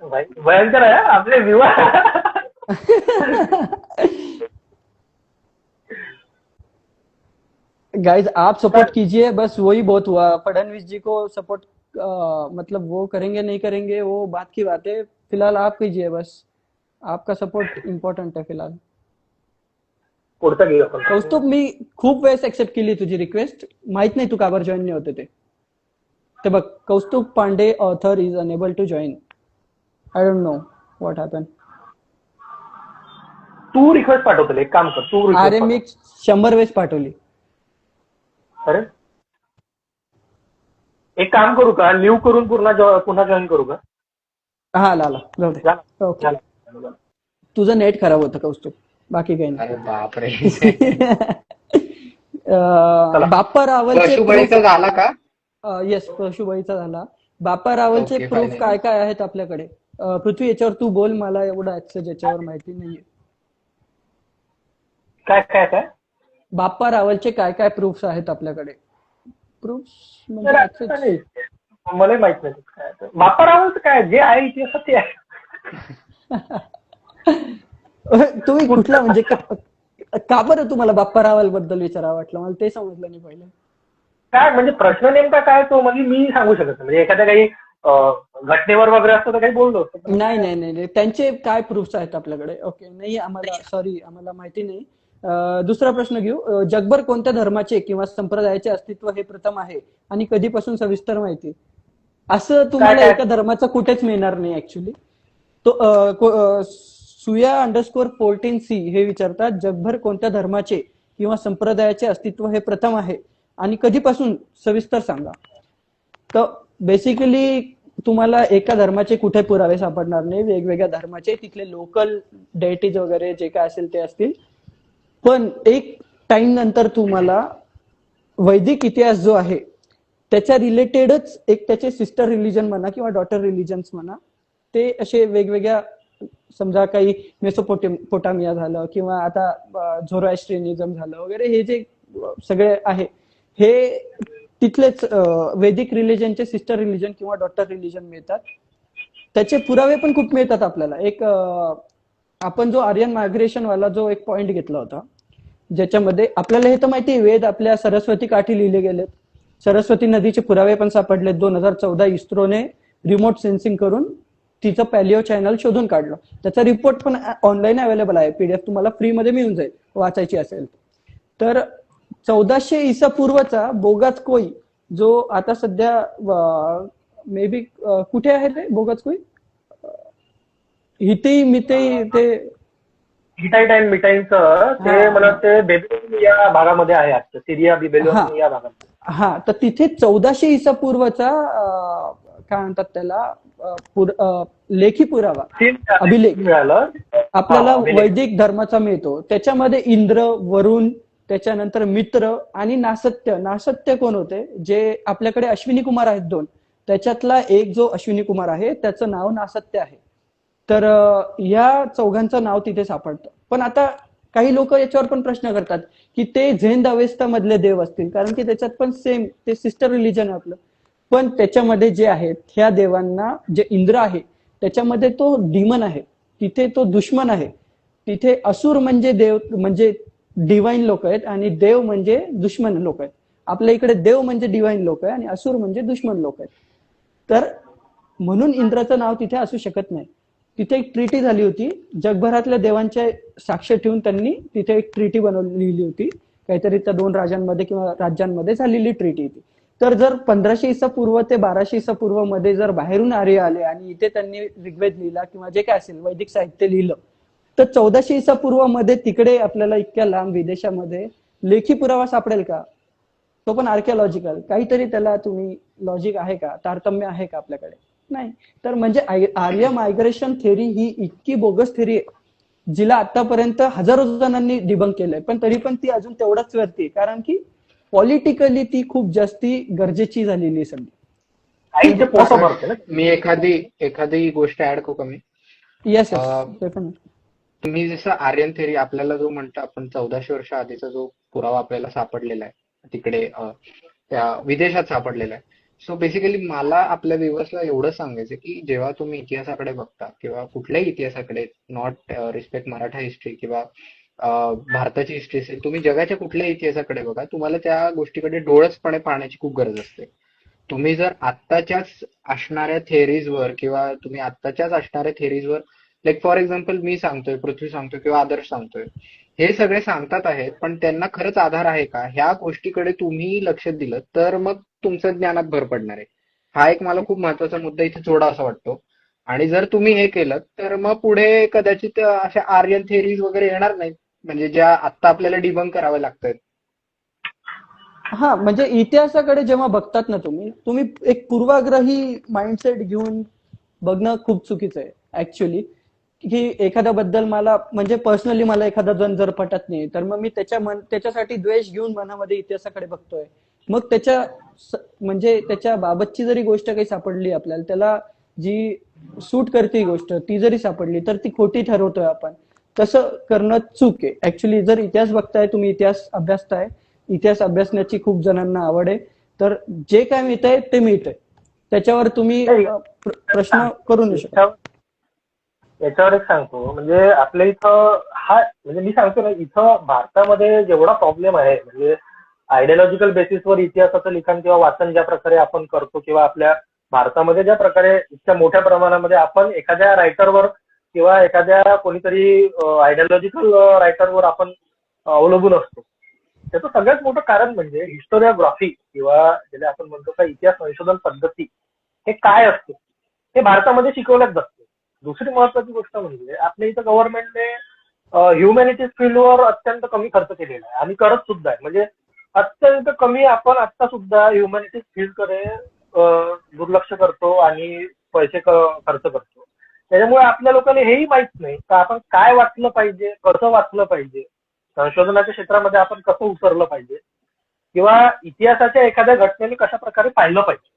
भाई भयंकर है आपने विवाह। गाइज आप सपोर्ट कीजिए, बस वही बहुत हुआ। फडणवीस जी को सपोर्ट मतलब वो करेंगे नहीं करेंगे वो बात की बात है, फिलहाल आप कीजिए बस, आपका सपोर्ट इम्पॉर्टंट आहे फिलहाल। पुढचा घेऊ आपण। कौस्तुभ, मी खूप वेळेस एक्सेप्ट केली तुझी रिक्वेस्ट, माहित नाही तू का बरं जॉईन नाही होते ते बघ, Kaustubh Pandey author is unable to join. I don't know what happen. तू रिक्वेस्ट पाठवतो, एक काम कर, तू अरे मी 100 वेळेस पाठवली। अरे एक काम करू का, लिव्ह करून पुन्हा जॉईन करू का? हा, लाला जाऊ दे। ओके, तुझं नेट खराब होतं कौस्तुभ, बाकी काही नाही। अरे बापरे। बाप्पा रावलचे पशुबळीचा झाला का? येस, पशुबळीचा झाला। बाप्पा रावलचे Okay, प्रूफ fine. काय काय आहेत आपल्याकडे? पृथ्वी, याच्यावर तू बोल, मला एवढं ऍक्सेस याच्यावर माहिती नाहीये। काय काय काय बाप्पा रावलचे काय काय प्रूफ्स आहेत आपल्याकडे? प्रूफ्स म्हणजे access- नाही, मला माहित नाही काय ते. बाप्पा रावलचं काय, जे आहे इतिहासात ते आहे। तुम्ही कुठला म्हणजे का बरं तुम्हाला बाप्पा रावल बद्दल विचारावं वाटलं? मला ते समजलं नाही पहिले। काय म्हणजे प्रश्न नेमका काय तो म्हणजे मी सांगू शकत नाही, म्हणजे एखाद्या काही घटनेवर वगैरे असतं तर काही बोललो असतो। नाही नाही नाही नाही, त्यांचे काय प्रूफ्स आहेत आपल्याकडे? ओके, नाही आम्हाला, सॉरी, आम्हाला माहिती नाही। दुसरा प्रश्न घेऊ, जगभर कोणत्या धर्माचे किंवा संप्रदायाचे अस्तित्व हे प्रथम आहे आणि कधीपासून? सविस्तर माहिती। असं तुम्हाला काय? एका धर्माचं कुठेच मिळणार नाही ऍक्च्युली। तो सुया_14C हे विचारतात, जगभर कोणत्या धर्माचे किंवा संप्रदायाचे अस्तित्व हे प्रथम आहे आणि कधीपासून? सविस्तर सांगा। तर बेसिकली तुम्हाला एका धर्माचे कुठे पुरावे सापडणार नाही, वेगवेगळ्या धर्माचे तिथले लोकल डेटीज वगैरे जे काय असेल ते असतील, पण एक टाइम नंतर तुम्हाला वैदिक इतिहास जो आहे त्याच्या रिलेटेडच एक त्याचे सिस्टर रिलीजन म्हणा किंवा डॉटर रिलीजन्स म्हणा, ते असे वेगवेगळ्या, समजा काही मेसोपोटामिया झालं किंवा आता झोरायस्ट्रियनिझम झालं वगैरे, हे जे सगळे आहे हे तिथलेच वैदिक रिलीजनचे सिस्टर रिलीजन किंवा डॉटर रिलीजन मिळतात। त्याचे पुरावे पण खूप मिळतात आपल्याला। एक आपण जो आर्यन मायग्रेशन वाला जो एक पॉइंट घेतला होता, ज्याच्यामध्ये आपल्याला हे तर माहिती आहे, वेद आपल्या सरस्वती काठी लिहिले गेलेत, सरस्वती नदीचे पुरावे पण सापडलेत। 2014 इस्रोने रिमोट सेन्सिंग करून तिचं पॅलिओ चॅनल शोधून काढलं. त्याचा रिपोर्ट पण ऑनलाईन अवेलेबल आहे, पीडीएफ तुम्हाला फ्रीमध्ये मिळून जाईल वाचायची असेल तर. 1400 ईसा पूर्वचा बोगाच कोई जो आता सध्या मे बी कुठे आहे ते बोगाच कोई, हिते मिते ते हिटाईटाईन मिटाईनचं ते मला ते बेबीलोन या भागामध्ये आहे, आजचं सिरिया बेबीलोन या भागामध्ये. हा, तर तिथे 1400 ईसा पूर्वचा काय म्हणतात त्याला लेखी पुरावा अभिलेख मिळालं आपल्याला वैदिक धर्माचा मिळतो. त्याच्यामध्ये इंद्र, वरुण, त्याच्यानंतर मित्र आणि नासत्य. नासत्य कोण होते, जे आपल्याकडे अश्विनी कुमार आहेत 2, त्याच्यातला एक जो अश्विनी कुमार आहे त्याचं नाव नासत्य आहे. तर या चौघांचं नाव तिथे सापडतं. पण आता काही लोक याच्यावर पण प्रश्न करतात की ते झेंद अवस्था देव असतील, कारण की त्याच्यात पण सेम ते सिस्टर रिलीजन आहे आपलं. पण त्याच्यामध्ये जे आहेत ह्या देवांना, जे इंद्र आहे त्याच्यामध्ये तो डिमन आहे, तिथे तो दुश्मन आहे. तिथे असुर म्हणजे देव म्हणजे डिवाइन लोक आहेत आणि देव म्हणजे दुश्मन लोक आहेत. आपल्या इकडे देव म्हणजे डिवाइन लोक आहे आणि असुर म्हणजे दुश्मन लोक आहेत. तर म्हणून इंद्राचं नाव तिथे असू शकत नाही. तिथे एक ट्रीटी झाली होती, जगभरातल्या देवांच्या साक्ष ठेवून त्यांनी तिथे एक ट्रीटी लिहिली होती, काहीतरी त्या 2 राजांमध्ये किंवा राज्यांमध्ये झालेली ट्रीटी ती. तर जर 1500 ईसा पूर्व ते 1200 ईसा पूर्व मध्ये जर बाहेरून आर्य आले आणि इथे त्यांनी ऋग्वेद लिहिला किंवा जे काय असेल वैदिक साहित्य लिहिलं, तर 1400 ईसा पूर्व मध्ये तिकडे आपल्याला इतक्या लांब विदेशामध्ये लेखी पुरावा सापडेल का? तो पण आर्किओलॉजिकल, काहीतरी त्याला तुम्ही लॉजिक आहे का, तारतम्य आहे का आपल्याकडे? नाही. तर म्हणजे आर्य मायग्रेशन थेरी ही इतकी बोगस थेरी आहे जिला आतापर्यंत हजारो जणांनी डिबंक केलंय, पण तरी पण ती अजून तेवढंच वरती, कारण की पॉलिटिकली ती खूप जास्ती गरजेची झालेली सध्या. मी एखादी गोष्ट ऍड करू का मी? येस ते पण. तुम्ही जसं आर्यन थेरी आपल्याला जो म्हणतो आपण 1400 वर्ष आधीचा जो पुरावा आपल्याला सापडलेला आहे तिकडे त्या विदेशात सापडलेला आहे. सो बेसिकली मला आपल्या व्ह्युअर्सला एवढं सांगायचं की जेव्हा तुम्ही इतिहासाकडे बघता किंवा कुठल्याही इतिहासाकडे, नॉट रिस्पेक्ट मराठा हिस्ट्री किंवा भारताची हिस्ट्री असेल, तुम्ही जगाच्या कुठल्याही इतिहासाकडे बघा, तुम्हाला त्या गोष्टीकडे डोळसपणे पाहण्याची खूप गरज असते. तुम्ही जर आत्ताच्याच असणाऱ्या थेअरीजवर किंवा तुम्ही आत्ताच्याच असणाऱ्या थेअरीजवर, लाईक फॉर एक्झाम्पल मी सांगतोय, पृथ्वी सांगतोय किंवा आदर्श सांगतोय, हे सगळे सांगतात आहेत, पण त्यांना खरंच आधार आहे का, ह्या गोष्टीकडे तुम्ही लक्ष दिलं तर मग तुमचं ज्ञानात भर पडणार आहे. हा एक मला खूप महत्वाचा मुद्दा इथे जोडा असा वाटतो. आणि जर तुम्ही हे केलं तर मग पुढे कदाचित अशा आर्यन थेरीज वगैरे येणार नाहीत, म्हणजे ज्या आत्ता आपल्याला डिबंक कराव्या लागतात. हा, म्हणजे इतिहासाकडे जेव्हा बघतात ना तुम्ही एक पूर्वाग्रही माइंडसेट घेऊन बघणं खूप चुकीचं आहे ऍक्च्युली. की एखाद्याबद्दल मला म्हणजे पर्सनली मला एखादा जण जर पटत नाही तर मग मी त्याच्यासाठी द्वेष घेऊन मनामध्ये इतिहासाकडे बघतोय. मग म्हणजे त्याच्या बाबतची जरी गोष्ट काही सापडली आपल्याला, त्याला जी सूट करते गोष्ट ती जरी सापडली तर ती खोटी ठरवतोय आपण. तसं करणं चूक आहे ऍक्च्युली. जर इतिहास बघताय, तुम्ही इतिहास अभ्यासताय, इतिहास अभ्यासण्याची खूप जणांना आवड आहे, तर जे काय मिळतंय ते मिळतंय, त्याच्यावर तुम्ही प्रश्न करू नाही शकता. याच्यावर एक सांगतो, म्हणजे आपल्या इथं म्हणजे मी सांगतो ना, इथं भारतामध्ये जेवढा प्रॉब्लेम आहे, म्हणजे आयडियोलॉजिकल बेसिसवर इतिहासाचं लिखाण किंवा वाचन ज्या प्रकारे आपण करतो, किंवा आपल्या भारतामध्ये ज्या प्रकारे इतक्या मोठ्या प्रमाणामध्ये आपण एखाद्या रायटरवर किंवा एखाद्या कोणीतरी आयडियोलॉजिकल रायटरवर आपण अवलंबून असतो, त्याचं सगळ्यात मोठं कारण म्हणजे हिस्टोरिओग्राफी किंवा ज्याला आपण म्हणतो का इतिहास संशोधन पद्धती, हे काय असते हे भारतामध्ये शिकवल्याच जाते. दुसरी महत्वाची गोष्ट म्हणजे आपल्या इथं गव्हर्नमेंटने ह्युमॅनिटीज फील्डवर अत्यंत कमी खर्च केलेला आहे आणि करत सुद्धा आहे. म्हणजे अत्यंत कमी आपण आता सुद्धा ह्युमॅनिटीज फील्डकडे दुर्लक्ष करतो आणि पैसे खर्च करतो. त्याच्यामुळे आपल्या लोकांना हेही माहित नाही का आपण काय वाचलं पाहिजे, कसं वाचलं पाहिजे, संशोधनाच्या क्षेत्रामध्ये आपण कसं उतरलं पाहिजे, किंवा इतिहासाच्या एखाद्या घटनेने कशा प्रकारे पाहिलं पाहिजे.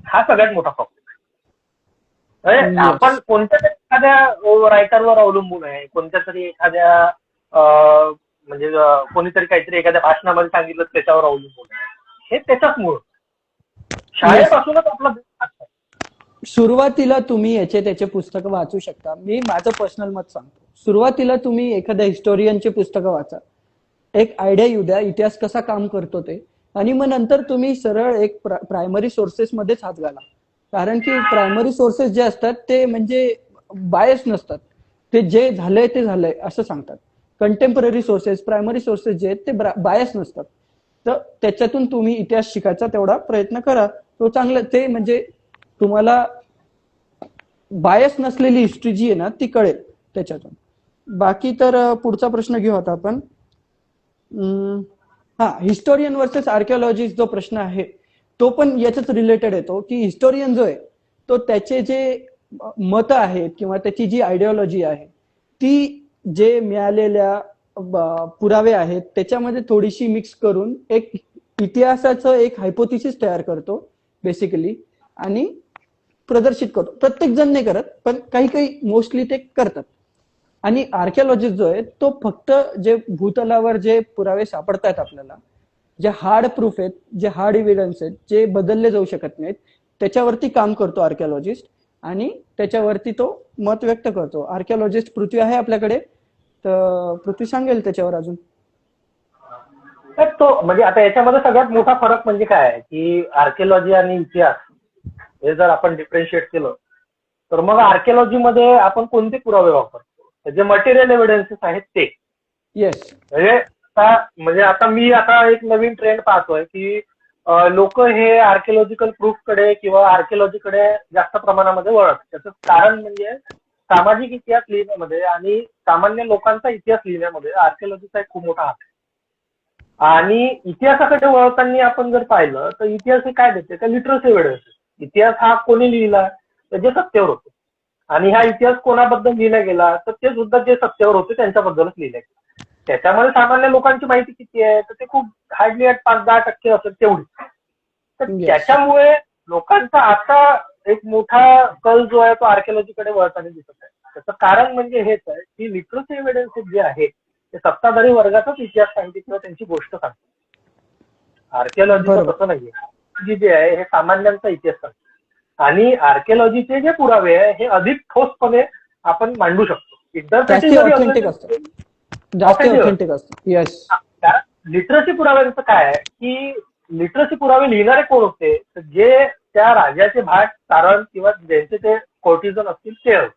हा सगळ्यात मोठा प्रॉब्लेम. आपण कोणत्या तरी एखाद्या रायटरवर अवलंबून आहे, कोणत्या तरी एखाद्या म्हणजे कोणीतरी काहीतरी एखाद्या भाषणामध्ये सांगितलं त्याच्यावर अवलंबून आहे. हे त्याच्याच मूळ शाळेपासूनच आपला. सुरुवातीला तुम्ही त्याचे पुस्तकं वाचू शकता. मी माझं पर्सनल मत सांगतो. सुरुवातीला तुम्ही एखाद्या हिस्टोरियनचे पुस्तकं वाचा, एक आयडिया येऊ द्या इतिहास कसा काम करतो ते, आणि मग नंतर तुम्ही सरळ एक प्रायमरी सोर्सेस मध्येच हात घाला. कारण की प्रायमरी सोर्सेस जे असतात ते म्हणजे बायस नसतात, ते जे झालंय ते झालंय असं सांगतात. कंटेम्पररी सोर्सेस, प्रायमरी सोर्सेस जे आहेत ते बायस नसतात. तर त्याच्यातून तुम्ही इतिहास शिकायचा तेवढा प्रयत्न करा, तो चांगलं, ते म्हणजे तुम्हाला बायस नसलेली हिस्ट्री जी आहे ना ती कळेल त्याच्यातून. बाकी तर पुढचा प्रश्न घेऊ आता आपण. हा, हिस्टोरियन वर्सेस आर्किओलॉजिस्ट जो प्रश्न आहे तो पण याच्याच रिलेटेड येतो, की हिस्टोरियन जो आहे तो त्याचे जे मत आहेत किंवा त्याची जी आयडिओलॉजी आहे ती जे मिळालेल्या पुरावे आहेत त्याच्यामध्ये थोडीशी मिक्स करून एक इतिहासाचं एक हायपोथिसिस तयार करतो बेसिकली आणि प्रदर्शित करतो. प्रत्येक जण नाही करत, पण काही काही मोस्टली ते करतात. आणि आर्किओलॉजिस्ट जो आहे तो फक्त जे भूतलावर जे पुरावे सापडतात आपल्याला, जे हार्ड प्रूफ आहेत, जे हार्ड इव्हिडन्स आहेत, जे बदलले जाऊ शकत नाहीत, त्याच्यावरती काम करतो आर्किओलॉजिस्ट आणि त्याच्यावरती तो मत व्यक्त करतो. आर्किओलॉजिस्ट पृथ्वी आहे आपल्याकडे, तर पृथ्वी सांगेल त्याच्यावर अजून. तर तो म्हणजे आता याच्यामध्ये सगळ्यात मोठा फरक म्हणजे काय आहे की आर्किओलॉजी आणि इतिहास हे जर आपण डिफरन्शिएट केलं तर मग आर्किओलॉजीमध्ये आपण कोणते पुरावे वापरतो, जे मटेरियल एव्हिडन्सेस आहेत ते. येस. म्हणजे आता मी एक नवीन ट्रेंड पाहतोय की लोक हे आर्किओलॉजिकल प्रूफ कडे किंवा आर्किओलॉजीकडे जास्त प्रमाणामध्ये वळत. त्याचं कारण म्हणजे सामाजिक इतिहास लिहिण्यामध्ये आणि सामान्य लोकांचा इतिहास लिहिण्यामध्ये आर्किओलॉजीचा एक खूप मोठा हात आहे. आणि इतिहासाकडे वळताना आपण जर पाहिलं तर इतिहास हे काय देते, तर लिटरसी एव्हिडन्स. इतिहास हा कोणी लिहिला तर जे सत्तेवर होते, आणि हा इतिहास कोणाबद्दल लिहिला गेला तर ते सुद्धा जे सत्तेवर होते त्यांच्याबद्दलच लिहिला गेला. त्याच्यामध्ये सामान्य लोकांची माहिती किती आहे तर ते खूप हार्डली 5-10% असेल तेवढी. तर त्याच्यामुळे लोकांचा आता एक मोठा कल जो आहे तो आर्किओलॉजीकडे वळताना दिसत आहे. त्याचं कारण म्हणजे हेच आहे की लिटरसी एव्हिडन्सेस जे आहे ते सत्ताधारी वर्गाचाच इतिहास सांगते किंवा त्यांची गोष्ट सांगते. आर्किओलॉजीचं तसं नाहीये. आर्किओलॉजी जे आहे हे सामान्यांचा इतिहास सांगते आणि आर्किओलॉजीचे जे पुरावे आहे हे अधिक ठोसपणे आपण मांडू शकतो. जास्ती ऑथेंटिक असतं. येस. लिटरसी पुराव्यांचं काय आहे की लिटरसी पुरावे लिहिणारे कोण होते, जे त्या राजाचे भाट तारण किंवा ज्यांचे ते कोर्टिझन असतील ते होते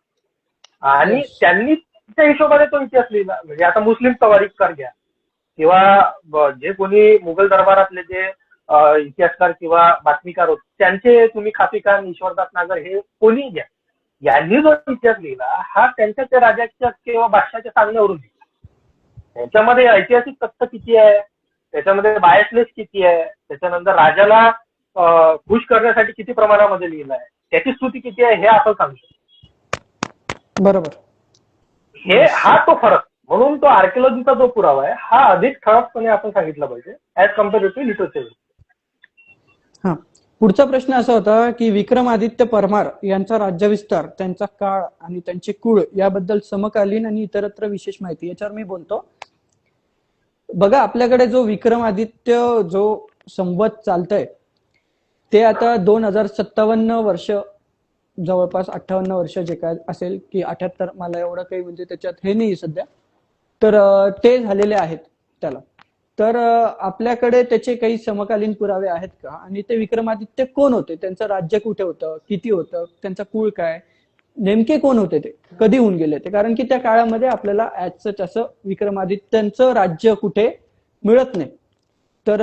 आणि त्यांनी त्या हिशोबाने तो इतिहास लिहिला. म्हणजे आता मुस्लिम तवारीखकार घ्या किंवा जे कोणी मुघल दरबारातले जे इतिहासकार किंवा बातमीकार होते त्यांचे तुम्ही खाफी खान, ईश्वरदास नागर हे कोणी घ्या, यांनी जो इतिहास लिहिला हा त्यांच्या त्या राजाच्या किंवा बादशाच्या सांगण्यावरून लिहिला. त्याच्यामध्ये ऐतिहासिक तथ्य किती आहे, त्याच्यामध्ये बायसनेस किती आहे, त्याच्यानंतर राजाला खुश करण्यासाठी किती प्रमाणामध्ये लिहिलं आहे, त्याची स्तुती किती आहे हे आपण सांगू शकतो. बरोबर. हा तो फरक. म्हणून तो आर्किओलॉजीचा जो पुरावा आहे हा अधिक ठळकपणे आपण सांगितलं पाहिजे ऍज कम्पेअर टू लिटरेचर. हा, पुढचा प्रश्न असा होता की विक्रमादित्य परमार यांचा राज्यविस्तार, त्यांचा काळ आणि त्यांचे कुळ याबद्दल समकालीन आणि इतरत्र विशेष माहिती. याच्यावर मी बोलतो. बघा, आपल्याकडे जो विक्रमादित्य जो संवत चालतंय ते आता 2057 वर्ष, जवळपास 58 वर्ष जे काय असेल की 78, मला एवढं काही म्हणजे त्याच्यात हे नाही सध्या, तर ते झालेले आहेत त्याला. तर आपल्याकडे त्याचे काही समकालीन पुरावे आहेत का, आणि ते विक्रमादित्य कोण होते, त्यांचं राज्य कुठे होतं, किती होतं, त्यांचा कुळ काय, नेमके कोण होते, ते कधी होऊन गेले ते, कारण की त्या काळामध्ये आपल्याला ऍज सच असं विक्रमादित्यांचं राज्य कुठे मिळत नाही. तर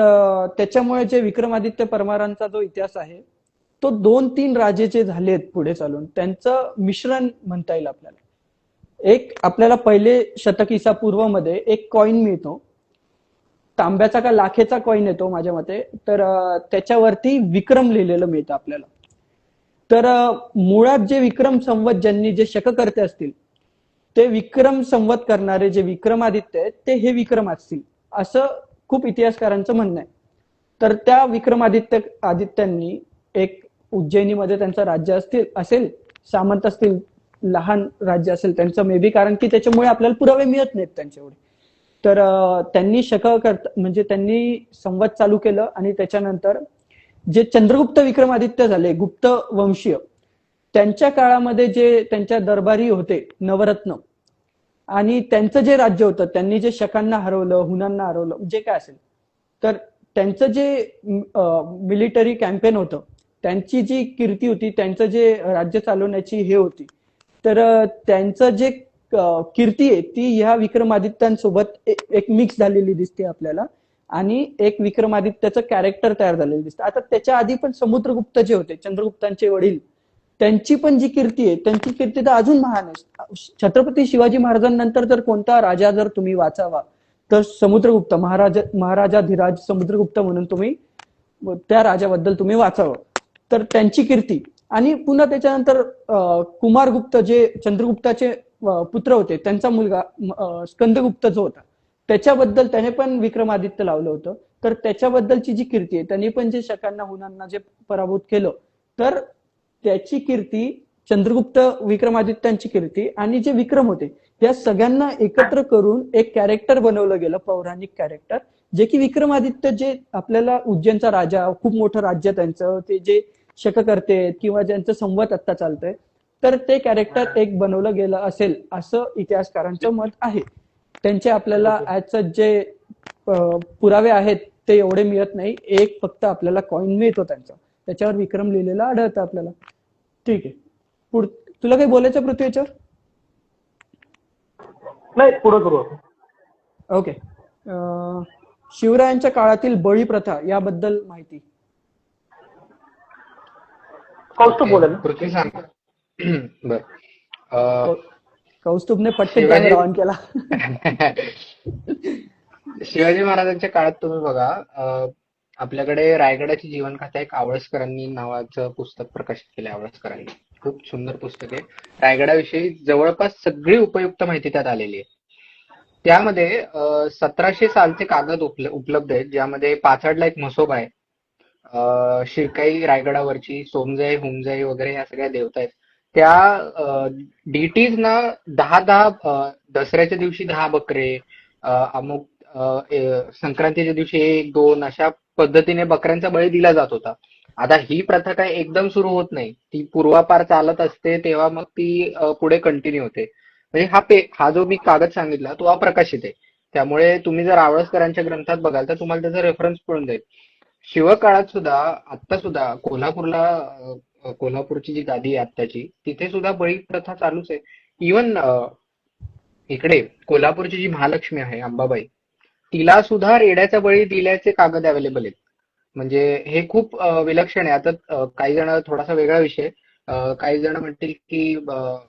त्याच्यामुळे जे विक्रमादित्य परमारांचा जो इतिहास आहे तो 2-3 राजे जे झालेत पुढे चालून त्यांचं मिश्रण म्हणता येईल आपल्याला. एक आपल्याला पहिले शतक ईसा पूर्व मध्ये एक कॉइन मिळतो, तांब्याचा का लाखेचा कॉइन येतो माझ्या मते, तर त्याच्यावरती विक्रम लिहिलेलं मिळतं आपल्याला. तर मुळात जे विक्रम संवत ज्यांनी जे शककर्ते असतील ते विक्रम संवत करणारे जे विक्रमादित्य आहेत ते हे विक्रम असतील असं खूप इतिहासकारांचं म्हणणं आहे. तर त्या आदित्यांनी एक उज्जैनीमध्ये त्यांचं राज्य असेल, सामंत असतील, लहान राज्य असेल त्यांचं मे बी, कारण की त्याच्यामुळे आपल्याला पुरावे मिळत नाहीत त्यांच्यामुळे. तर त्यांनी म्हणजे त्यांनी संवत चालू केलं आणि त्याच्यानंतर जे चंद्रगुप्त विक्रमादित्य झाले, गुप्त वंशीय, त्यांच्या काळामध्ये जे त्यांच्या दरबारी होते नवरत्न, आणि त्यांचं जे राज्य होतं, त्यांनी जे शकांना हरवलं, हुनांना हरवलं, जे काय असेल, तर त्यांचं जे मिलिटरी कॅम्पेन होतं त्यांची जी कीर्ती होती, त्यांचं जे राज्य चालवण्याची हे होती, तर त्यांचं जे कीर्ती आहे ती ह्या विक्रमादित्यांसोबत एक मिक्स झालेली दिसते आपल्याला, आणि एक विक्रमादित्याचं कॅरेक्टर तयार झालेलं दिसतं. आता त्याच्या आधी पण समुद्रगुप्त जे होते, चंद्रगुप्तांचे वडील, त्यांची पण जी कीर्ती आहे, त्यांची कीर्ती तर अजून महान आहे. छत्रपती शिवाजी महाराजांनंतर जर कोणता राजा जर तुम्ही वाचावा तर समुद्रगुप्त, महाराजाधिराज समुद्रगुप्त म्हणून तुम्ही त्या राजाबद्दल तुम्ही वाचावं. तर त्यांची कीर्ती, आणि पुन्हा त्याच्यानंतर कुमारगुप्त जे चंद्रगुप्ताचे पुत्र होते, त्यांचा मुलगा स्कंदगुप्त जो होता, त्याच्याबद्दल त्याने पण विक्रमादित्य लावलं होतं. तर त्याच्याबद्दलची जी कीर्ती आहे, त्यांनी पण जे शकांना हुनांना जे पराभूत केलं, तर त्याची कीर्ती, चंद्रगुप्त विक्रमादित्यांची कीर्ती आणि जे विक्रम होते, या सगळ्यांना एकत्र करून एक कॅरेक्टर बनवलं गेलं, पौराणिक कॅरेक्टर, जे की विक्रमादित्य, जे आपल्याला उज्जैनचा राजा, खूप मोठं राज्य त्यांचं, ते जे शक करते किंवा ज्यांचं संवत आता चालतंय, तर ते कॅरेक्टर एक बनवलं गेलं असेल असं इतिहासकारांचं मत आहे. त्यांचे आपल्याला ऍजच जे पुरावे आहेत ते एवढे मिळत नाही. एक फक्त आपल्याला कॉइन मिळतो त्यांचा, त्याच्यावर विक्रम लिहिलेला आढळतं आपल्याला. ठीक आहे, तुला काही बोलायचं पृथ्वी याच्यावर? नाही, पुढे करू. ओके. शिवरायांच्या काळातील बळी प्रथा याबद्दल माहिती. कौस्तुभ बोलेल. पृथ्वी सांग. बर. कौस्तुभने पटकन कॅमेरा ऑन केला. शिवाजी महाराजांच्या काळात तुम्ही बघा, आपल्याकडे रायगडाची जीवनकथा एक आवळसकरांनी नावाचं पुस्तक प्रकाशित केलं. आवळसकरांनी खूप सुंदर पुस्तक आहे. रायगडाविषयी जवळपास सगळी उपयुक्त माहिती त्यात आलेली आहे. त्यामध्ये 1700 सालचे कागद उपलब्ध आहेत, ज्यामध्ये पाचाडला एक म्हसोबा आहे, शिरकाई रायगडावरची, सोमजाई, हुमजाई वगैरे ह्या सगळ्या देवता आहेत. त्या डीटीज ना 10 दसऱ्याच्या दिवशी 10 बकरे, अमुक संक्रांतीच्या दिवशी 1-2 अशा पद्धतीने बकऱ्यांचा बळी दिला जात होता. आता ही प्रथा काय एकदम सुरू होत नाही, ती पूर्वापार चालत असते, तेव्हा मग ती पुढे कंटिन्यू होते. म्हणजे हा जो मी कागद सांगितला तो अप्रकाशित आहे, त्यामुळे तुम्ही जर आवळसकरांच्या ग्रंथात बघाल तर तुम्हाला त्याचा रेफरन्स मिळून जाईल. शिवकाळात सुद्धा, आता सुद्धा कोल्हापूरची जी गादी आहे आत्ताची, तिथे सुद्धा बळी प्रथा चालूच आहे. इव्हन इकडे कोल्हापूरची जी महालक्ष्मी आहे, अंबाबाई, तिला सुद्धा रेड्याचा बळी दिल्याचे कागद अवेलेबल आहेत. म्हणजे हे खूप विलक्षण आहे. आता काही जण, थोडासा वेगळा विषय, काही जण म्हणतील की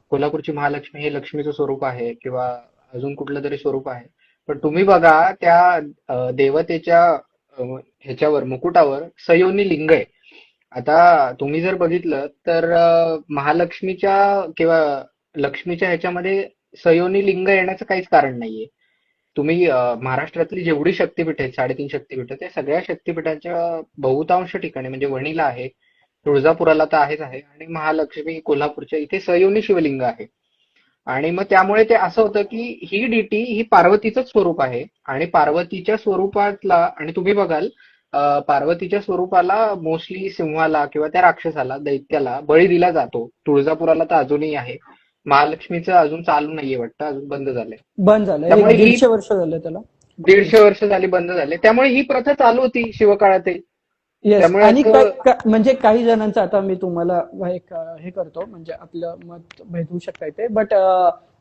कोल्हापूरची महालक्ष्मी हे लक्ष्मीचं स्वरूप आहे किंवा अजून कुठलं तरी स्वरूप आहे, पण तुम्ही बघा त्या देवतेच्या ह्याच्यावर, मुकुटावर सयोनी लिंग आहे. आता तुम्ही जर बघितलं तर महालक्ष्मीच्या किंवा लक्ष्मीच्या ह्याच्यामध्ये सयोनी लिंग येण्याचं काहीच कारण नाहीये. तुम्ही महाराष्ट्रातली जेवढी शक्तिपीठ आहेत, 3.5 शक्तिपीठ, त्या सगळ्या शक्तिपीठांच्या बहुतांश ठिकाणी, म्हणजे वणीला आहे, तुळजापुराला तर आहेच आहे, आणि महालक्ष्मी कोल्हापूरच्या इथे सयोनी शिवलिंग आहे. आणि मग त्यामुळे ते असं होतं की ही डीटी ही पार्वतीचंच स्वरूप आहे, आणि पार्वतीच्या स्वरूपातला, आणि तुम्ही बघाल पार्वतीच्या स्वरूपाला मोस्टली सिंहाला किंवा त्या राक्षसाला, दैत्याला बळी दिला जातो. तुळजापुराला तर अजूनही आहे. महालक्ष्मीचं अजून चालू नाहीये वाटतं, अजून बंद झालंय. बंद झालं, त्यामुळे 150 वर्ष झालं त्याला. 150 वर्ष झाली बंद झाले. त्यामुळे ही प्रथा चालू होती शिवकाळातही. येस. आणि म्हणजे काही जणांचं, आता मी तुम्हाला एक हे करतो, म्हणजे आपलं मत भेटू शकता ते, बट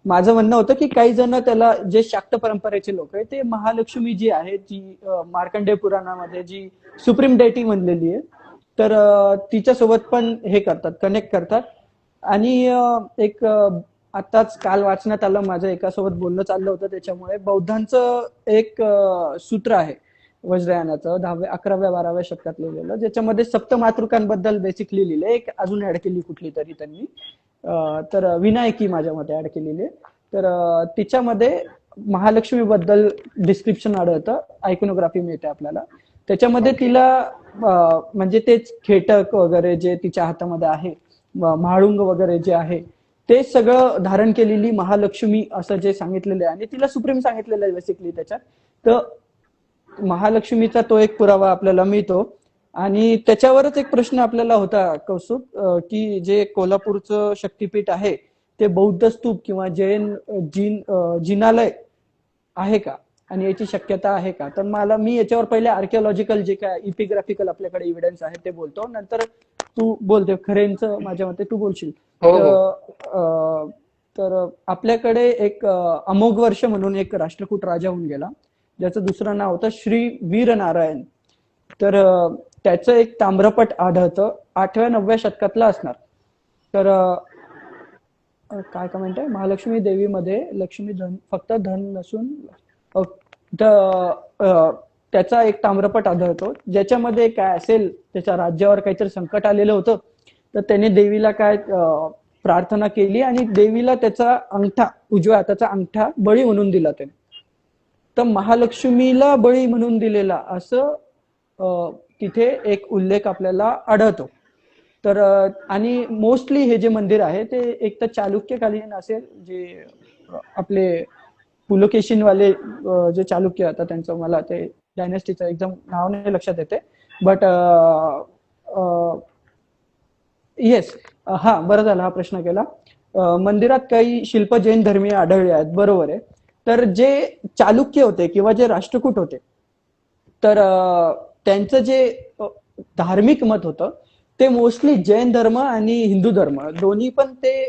माझं म्हणणं होतं की काही जण त्याला, जे शाक्त परंपरेचे लोक आहे, ते महालक्ष्मी जी आहे, जी मार्कंडेय पुराणामध्ये जी सुप्रीम डेटी म्हणलेली आहे, तर तिच्यासोबत पण हे करतात, कनेक्ट करतात. आणि एक आताच काल वाचण्यात आलं, माझ्या एकासोबत बोलणं चाललं होतं, त्याच्यामुळे बौद्धांचं एक सूत्र आहे वज्रयानाचं, 10व्या 11व्या 12व्या शतकात लिहिलेलं, ज्याच्यामध्ये सप्तमातृकांबद्दल बेसिकली लिहिले. एक अजून ऍड केली कुठली तरी त्यांनी, तर विनायकी माझ्या मते ऍड केलेली. तर तिच्यामध्ये महालक्ष्मीबद्दल डिस्क्रिप्शन आढळतं, आयकोनोग्राफी मिळते आपल्याला. त्याच्यामध्ये तिला म्हणजे तेच खेटक वगैरे जे तिच्या हातामध्ये आहे, म्हाळुंग वगैरे जे आहे, ते सगळं धारण केलेली महालक्ष्मी असं जे सांगितलेलं आहे, आणि तिला सुप्रीम सांगितलेलं आहे बेसिकली त्याच्यात. तर महालक्ष्मीचा तो एक पुरावा आपल्याला मिळतो. आणि त्याच्यावरच एक प्रश्न आपल्याला होता कौस्तुभ, की जे कोल्हापूरचं शक्तिपीठ आहे ते बौद्ध स्तूप किंवा जैन जिनालय आहे का, आणि याची शक्यता आहे का. तर मी याच्यावर पहिले आर्किओलॉजिकल जे काय इपिग्राफिकल आपल्याकडे एव्हिडन्स आहे ते बोलतो, नंतर तू बोलते खरेंचं माझ्या मते तू बोलशील. हो हो. तर आपल्याकडे एक अमोघ वर्ष म्हणून एक राष्ट्रकूट राजा होऊन गेला, ज्याचं दुसरं नाव होतं श्री वीरनारायण. तर त्याचं एक ताम्रपट आढळतं 8व्या-9व्या शतकातला असणार. तर काय कमेंट आहे, महालक्ष्मी देवीमध्ये लक्ष्मी धन फक्त धन नसून त्याचा एक ताम्रपट आढळतो, ज्याच्यामध्ये काय असेल, त्याच्या राज्यावर काहीतरी संकट आलेलं होतं, तर त्याने देवीला काय प्रार्थना केली आणि देवीला त्याचा अंगठा, उजव्या हाताचा अंगठा बळी म्हणून दिला त्याने. तर महालक्ष्मीला बळी म्हणून दिलेला असं तिथे एक उल्लेख आपल्याला आढळतो. तर आणि मोस्टली हे जे मंदिर आहे ते एक तर चालुक्यकालीन असेल, जे आपले पुलकेशिनवाले जे चालुक्य आता त्यांचं मला ते डायनेस्टीचं एकदम नाव नाही लक्षात येते, बट येस, हा बरं झालं हा प्रश्न केला. मंदिरात काही शिल्प जैन धर्मीय आढळले आहेत, बरोबर आहे. तर जे चालुक्य होते किंवा जे राष्ट्रकूट होते, तर त्यांचं जे धार्मिक मत होतं ते मोस्टली जैन धर्म आणि हिंदू धर्म दोन्ही पण ते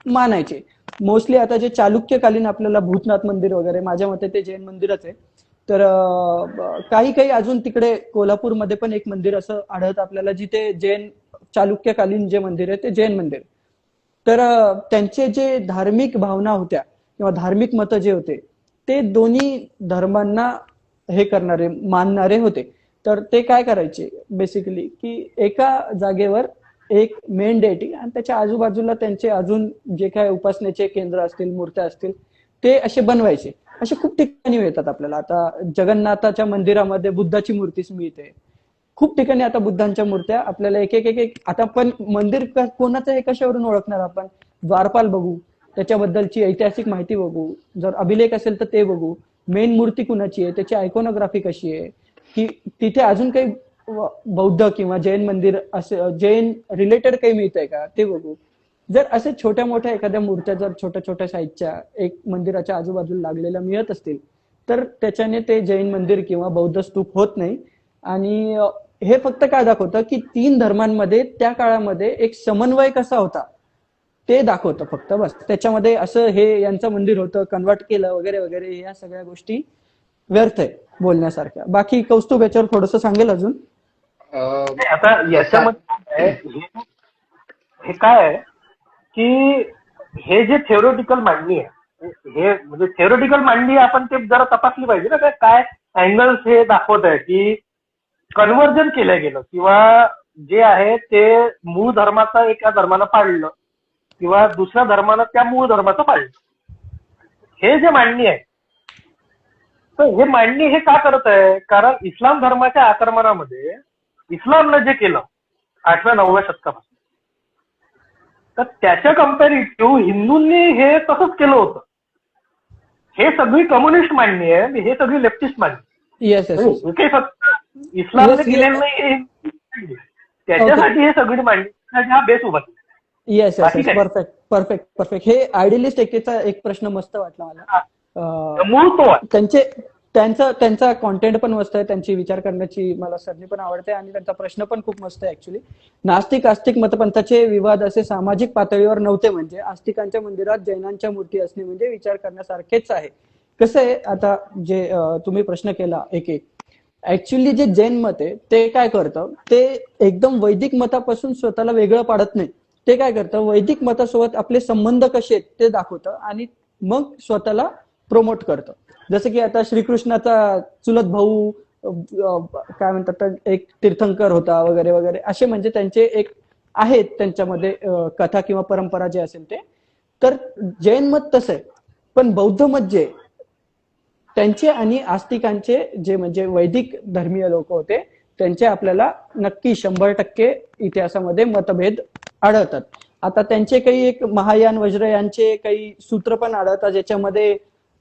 मानायचे. मोस्टली आता जे चालुक्यकालीन आपल्याला भूतनाथ मंदिर वगैरे, माझ्या मते ते जैन मंदिरच आहे. तर काही काही अजून तिकडे कोल्हापूरमध्ये पण एक मंदिर असं आढळतं आपल्याला, जिथे जैन चालुक्यकालीन जे मंदिर आहे ते जैन मंदिर. तर त्यांचे जे धार्मिक भावना होत्या किंवा धार्मिक मतं जे होते ते दोन्ही धर्मांना हे करणारे, मानणारे होते. तर ते काय करायचे बेसिकली, की एका जागेवर एक मेन डेटी आणि त्याच्या आजूबाजूला त्यांचे अजून जे काय उपासनेचे केंद्र असतील, मूर्त्या असतील, ते असे बनवायचे. असे खूप ठिकाणी मिळतात आपल्याला. आता जगन्नाथाच्या मंदिरामध्ये बुद्धाची मूर्तीच मिळते, खूप ठिकाणी आता बुद्धांच्या मूर्त्या आपल्याला एक एक एक आता पण मंदिर कोणाचं हे कशावरून ओळखणार आपण? द्वारपाल बघू, त्याच्याबद्दलची ऐतिहासिक माहिती बघू, जर अभिलेख असेल तर ते बघू, मेन मूर्ती कुणाची आहे, त्याची आयकोनोग्राफी कशी आहे, की तिथे अजून काही बौद्ध किंवा जैन मंदिर असे जैन रिलेटेड काही मिळतंय का ते बघू. जर असे छोट्या मोठ्या एखाद्या मूर्त्या जर छोट्या छोट्या साईजच्या एक मंदिराच्या आजूबाजूला लागलेल्या मिळत असतील तर त्याच्याने ते जैन मंदिर किंवा बौद्ध स्तूप होत नाही. आणि हे फक्त काय दाखवतं की 3 धर्मांमध्ये त्या काळामध्ये एक समन्वय कसा होता ते दाखवतं फक्त, बस. त्याच्यामध्ये असं हे यांचं मंदिर होतं, कन्वर्ट केलं वगैरे वगैरे, या सगळ्या गोष्टी व्यर्थ आहे बोलण्यासारख्या. बाकी कौस्तुभ याच्यावर थोडंसं सांगेल अजून. आता याच्यामध्ये हे काय आहे की हे जे थेरोटिकल मांडणी आहे, हे म्हणजे थेरोटिकल मांडणी आपण ते जरा तपासली पाहिजे ना, काय अँगल्स हे दाखवत आहे की कन्व्हर्जन केलं गेलं किंवा जे आहे ते मूळ धर्माचं एका धर्मानं पाळलं किंवा दुसऱ्या धर्मानं त्या मूळ धर्माचं पाळलं, हे जे मांडणी आहे. तर हे मांडणी हे का करत आहे? कारण इस्लाम धर्माच्या आक्रमणामध्ये इस्लामनं जे केलं 8व्या-9व्या शतकापासून, तर त्याच्या कम्पॅरिटिव्ह हिंदूंनी हे तसंच केलं होतं. हे सगळी कम्युनिस्ट मांडणी आहे, हे सगळी लेफ्टिस्ट मांडणी. येस येस काही फक्त इस्लामने केलेलं नाही, त्याच्यासाठी हे सगळी मांडणी हा बेस उभा केला. Yes yes perfect perfect perfect. हे आयडियलिस्ट एकेचा एक प्रश्न मस्त वाटला मला. मूळ तो त्यांचा कॉन्टेंट पण मस्त आहे, त्यांची विचार करण्याची मला सरणी पण आवडते आणि त्यांचा प्रश्न पण खूप मस्त आहे ऍक्च्युली. नास्तिक आस्तिक मतपंथाचे विवाद असे सामाजिक पातळीवर नव्हते, म्हणजे आस्तिकांच्या मंदिरात जैनांच्या मूर्ती असणे म्हणजे विचार करण्यासारखेच आहे. कसं आहे, आता जे तुम्ही प्रश्न केला एक एक, ऍक्च्युली जे जैन मत आहे ते काय करतं, ते एकदम वैदिक मतापासून स्वतःला वेगळं पाडत नाही. ते काय करतं, वैदिक मतासोबत आपले संबंध कसे आहेत ते दाखवतं आणि मग स्वतःला प्रमोट करतं. जसं की आता श्रीकृष्णाचा चुलत भाऊ काय म्हणतात, एक तीर्थंकर होता वगैरे वगैरे, असे म्हणजे त्यांचे एक आहेत त्यांच्यामध्ये कथा किंवा परंपरा जे असेल ते. तर जैन मत तसं आहे, पण बौद्ध मत जे त्यांचे आणि आस्तिकांचे जे म्हणजे वैदिक धर्मीय लोक होते त्यांचे आपल्याला नक्की 100% इतिहासामध्ये मतभेद आढळतात. आता त्यांचे काही एक महायान वज्रयानचे काही सूत्र पण आढळतात, ज्याच्यामध्ये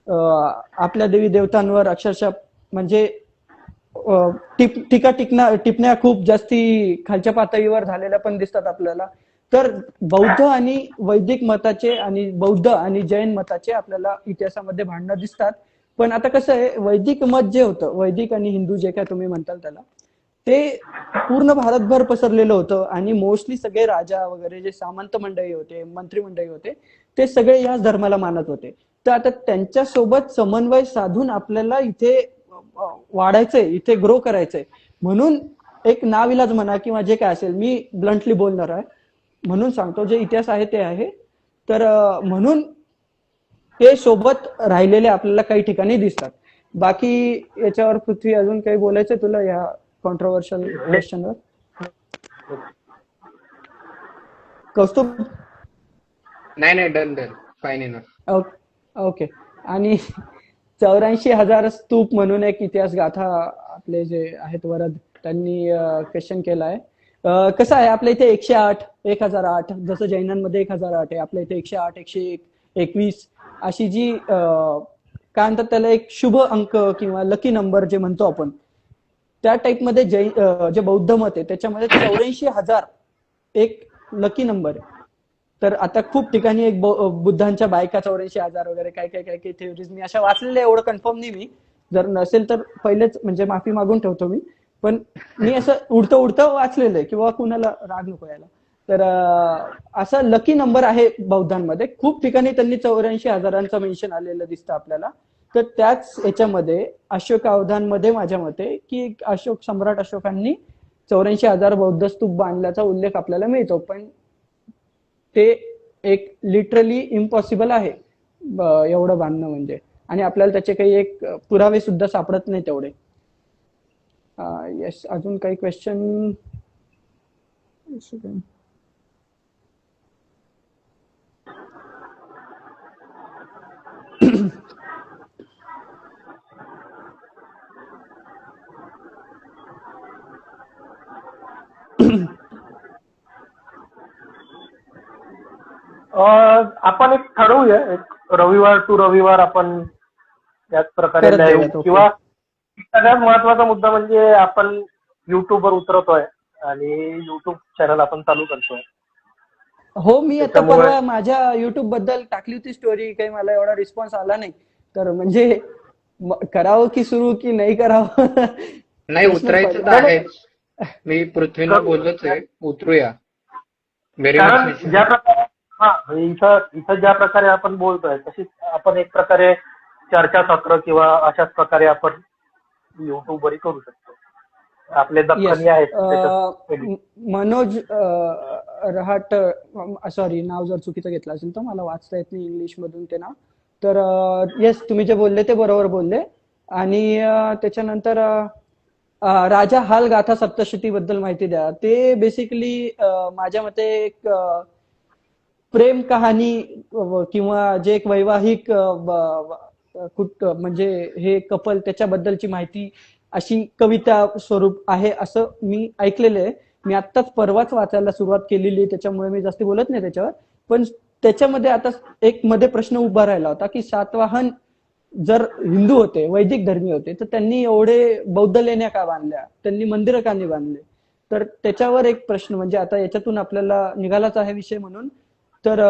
आपल्या देवी देवतांवर अक्षरशः म्हणजे टिपण्या खूप जास्ती खालच्या पातळीवर झालेल्या पण दिसतात आपल्याला. तर बौद्ध आणि वैदिक मताचे आणि बौद्ध आणि जैन मताचे आपल्याला इतिहासामध्ये भांडणं दिसतात. पण आता कसं आहे, वैदिक मत जे होतं, वैदिक आणि हिंदू जे काय तुम्ही म्हणताल त्याला, ते पूर्ण भारतभर पसरलेलं होतं आणि मोस्टली सगळे राजा वगैरे जे सामंत मंडळी होते, मंत्रिमंडळी होते, ते सगळे याच धर्माला मानत होते. तर आता त्यांच्यासोबत समन्वय साधून आपल्याला इथे वाढायचंय, इथे ग्रो करायचंय. म्हणून एक नाविलाज म्हणा किंवा जे काय असेल, मी ब्लंटली बोलणार आहे म्हणून सांगतो, जे इतिहास आहे ते आहे. तर म्हणून ते सोबत राहिलेले आपल्याला काही ठिकाणी दिसतात. बाकी याच्यावर पृथ्वी अजून काही बोलायचं तुला या कॉन्ट्रोवर्शियल क्वेश्चनवर? कौस्तुभ? नाही, डन फाईन इनफ. ओके. आणि 84,000 स्तूप म्हणून एक इतिहास गाथा आपले जे आहेत वरद, त्यांनी क्वेश्चन केला आहे. कसं आहे, आपल्या इथे 108, 1008, जसं जैनांमध्ये 1008 आहे, आपल्या इथे 108, 101, 21 अशी जी काय म्हणतात त्याला, एक शुभ अंक किंवा लकी नंबर जे म्हणतो आपण, त्या टाईपमध्ये जे बौद्ध मत आहे त्याच्यामध्ये 84,000 एक लकी नंबर आहे. तर आता खूप ठिकाणी एक बुद्धांच्या बायका 84,000 वगैरे काय काय काय काय थिअरीज मी अशा वाचलेल्या, एवढं कन्फर्म नाही मी. जर नसेल तर पहिलेच म्हणजे माफी मागून ठेवतो मी. पण मी असं उडतं वाचलेलं आहे, किंवा कुणाला राग नको यायला. तर असा लकी नंबर आहे बौद्धांमध्ये. खूप ठिकाणी त्यांनी 84,000 मेन्शन आलेलं दिसतं आपल्याला. तर त्याच याच्यामध्ये अशोकावधानमध्ये माझ्या मते की सम्राट अशोकांनी 84,000 बौद्ध स्तूप बांधल्याचा उल्लेख आपल्याला मिळतो. पण ते एक लिटरली इम्पॉसिबल आहे एवढं बांधणं म्हणजे. आणि आपल्याला त्याचे काही एक पुरावे सुद्धा सापडत नाही तेवढे. येस, अजून काही क्वेश्चन? आपण एक ठरवूया, एक रविवार टू रविवार आपण त्याच प्रकारे करत लाईव्ह, जाऊयात, ओके. किंवा सगळ्यात महत्वाचा मुद्दा म्हणजे आपण युट्यूबवर उतरतोय आणि युट्यूब चॅनल आपण चालू करतोय. हो, मी आता त्याच्यामुळे- परवा माझ्या युट्यूब बद्दल टाकली होती स्टोरी, काही मला एवढा रिस्पॉन्स आला नाही. तर म्हणजे करावं की सुरू की नाही करावं? नाही, प्रश्नच उतरायचं तर पडला. आहेच. मी पृथ्वीला बोललोच आहे, उतरूया. व्हेरी कारण मच. ज्या प्रकारे इथं ज्या प्रकारे आपण बोलतोय, तशीच आपण एक प्रकारे चर्चासत्र किंवा अशाच प्रकारे आपण युट्यूबवरही करू शकतो. आपले दख्खनी आहेत त्याच्यात. मनोज रहाट, सॉरी नाव जर चुकीचं घेतलं असेल तर मला वाचता येत नाही इंग्लिश मधून ते नाव. तर येस, तुम्ही जे बोलले ते बरोबर बोलले. आणि त्याच्यानंतर राजा हाल गाथा सप्तशती बद्दल माहिती द्या. ते बेसिकली माझ्या मते एक प्रेम कहाणी किंवा जे एक वैवाहिक म्हणजे हे कपल, त्याच्याबद्दलची माहिती अशी कविता स्वरूप आहे असं मी ऐकलेलं आहे. मी आत्ताच परवाच वाचायला सुरुवात केलेली आहे, त्याच्यामुळे मी जास्त बोलत नाही त्याच्यावर. पण त्याच्यामध्ये आता एक मध्ये प्रश्न उभा राहिला होता की सातवाहन जर हिंदू होते, वैदिक धर्मी होते, तर त्यांनी एवढे बौद्ध लेण्या का बांधल्या, त्यांनी मंदिरं का नाही बांधले? तर त्याच्यावर एक प्रश्न, म्हणजे आता याच्यातून आपल्याला निघालाच आहे विषय म्हणून. तर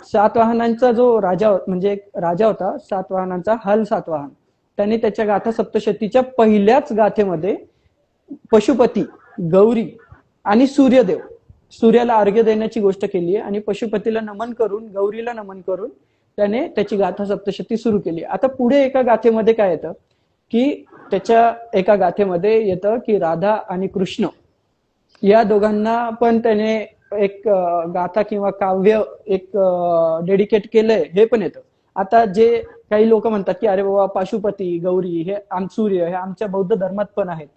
सातवाहनांचा जो राजा, म्हणजे एक राजा होता सातवाहनांचा, हल सातवाहन, त्याने त्याच्या गाथा सप्तशतीच्या पहिल्याच गाथेमध्ये पशुपती, गौरी आणि सूर्यदेव, सूर्याला अर्घ्य देण्याची गोष्ट केली आहे. आणि पशुपतीला नमन करून, गौरीला नमन करून त्याने त्याची गाथा सप्तशती सुरू केली. आता पुढे एका गाथेमध्ये काय येतं की त्याच्या एका गाथेमध्ये येतं की राधा आणि कृष्ण या दोघांना पण त्याने एक गाथा किंवा काव्य एक डेडिकेट केलंय, हे पण येतं. आता जे काही लोक म्हणतात की अरे बाबा, पशुपती, गौरी हे सूर्य हे आमच्या बौद्ध धर्मात पण आहेत,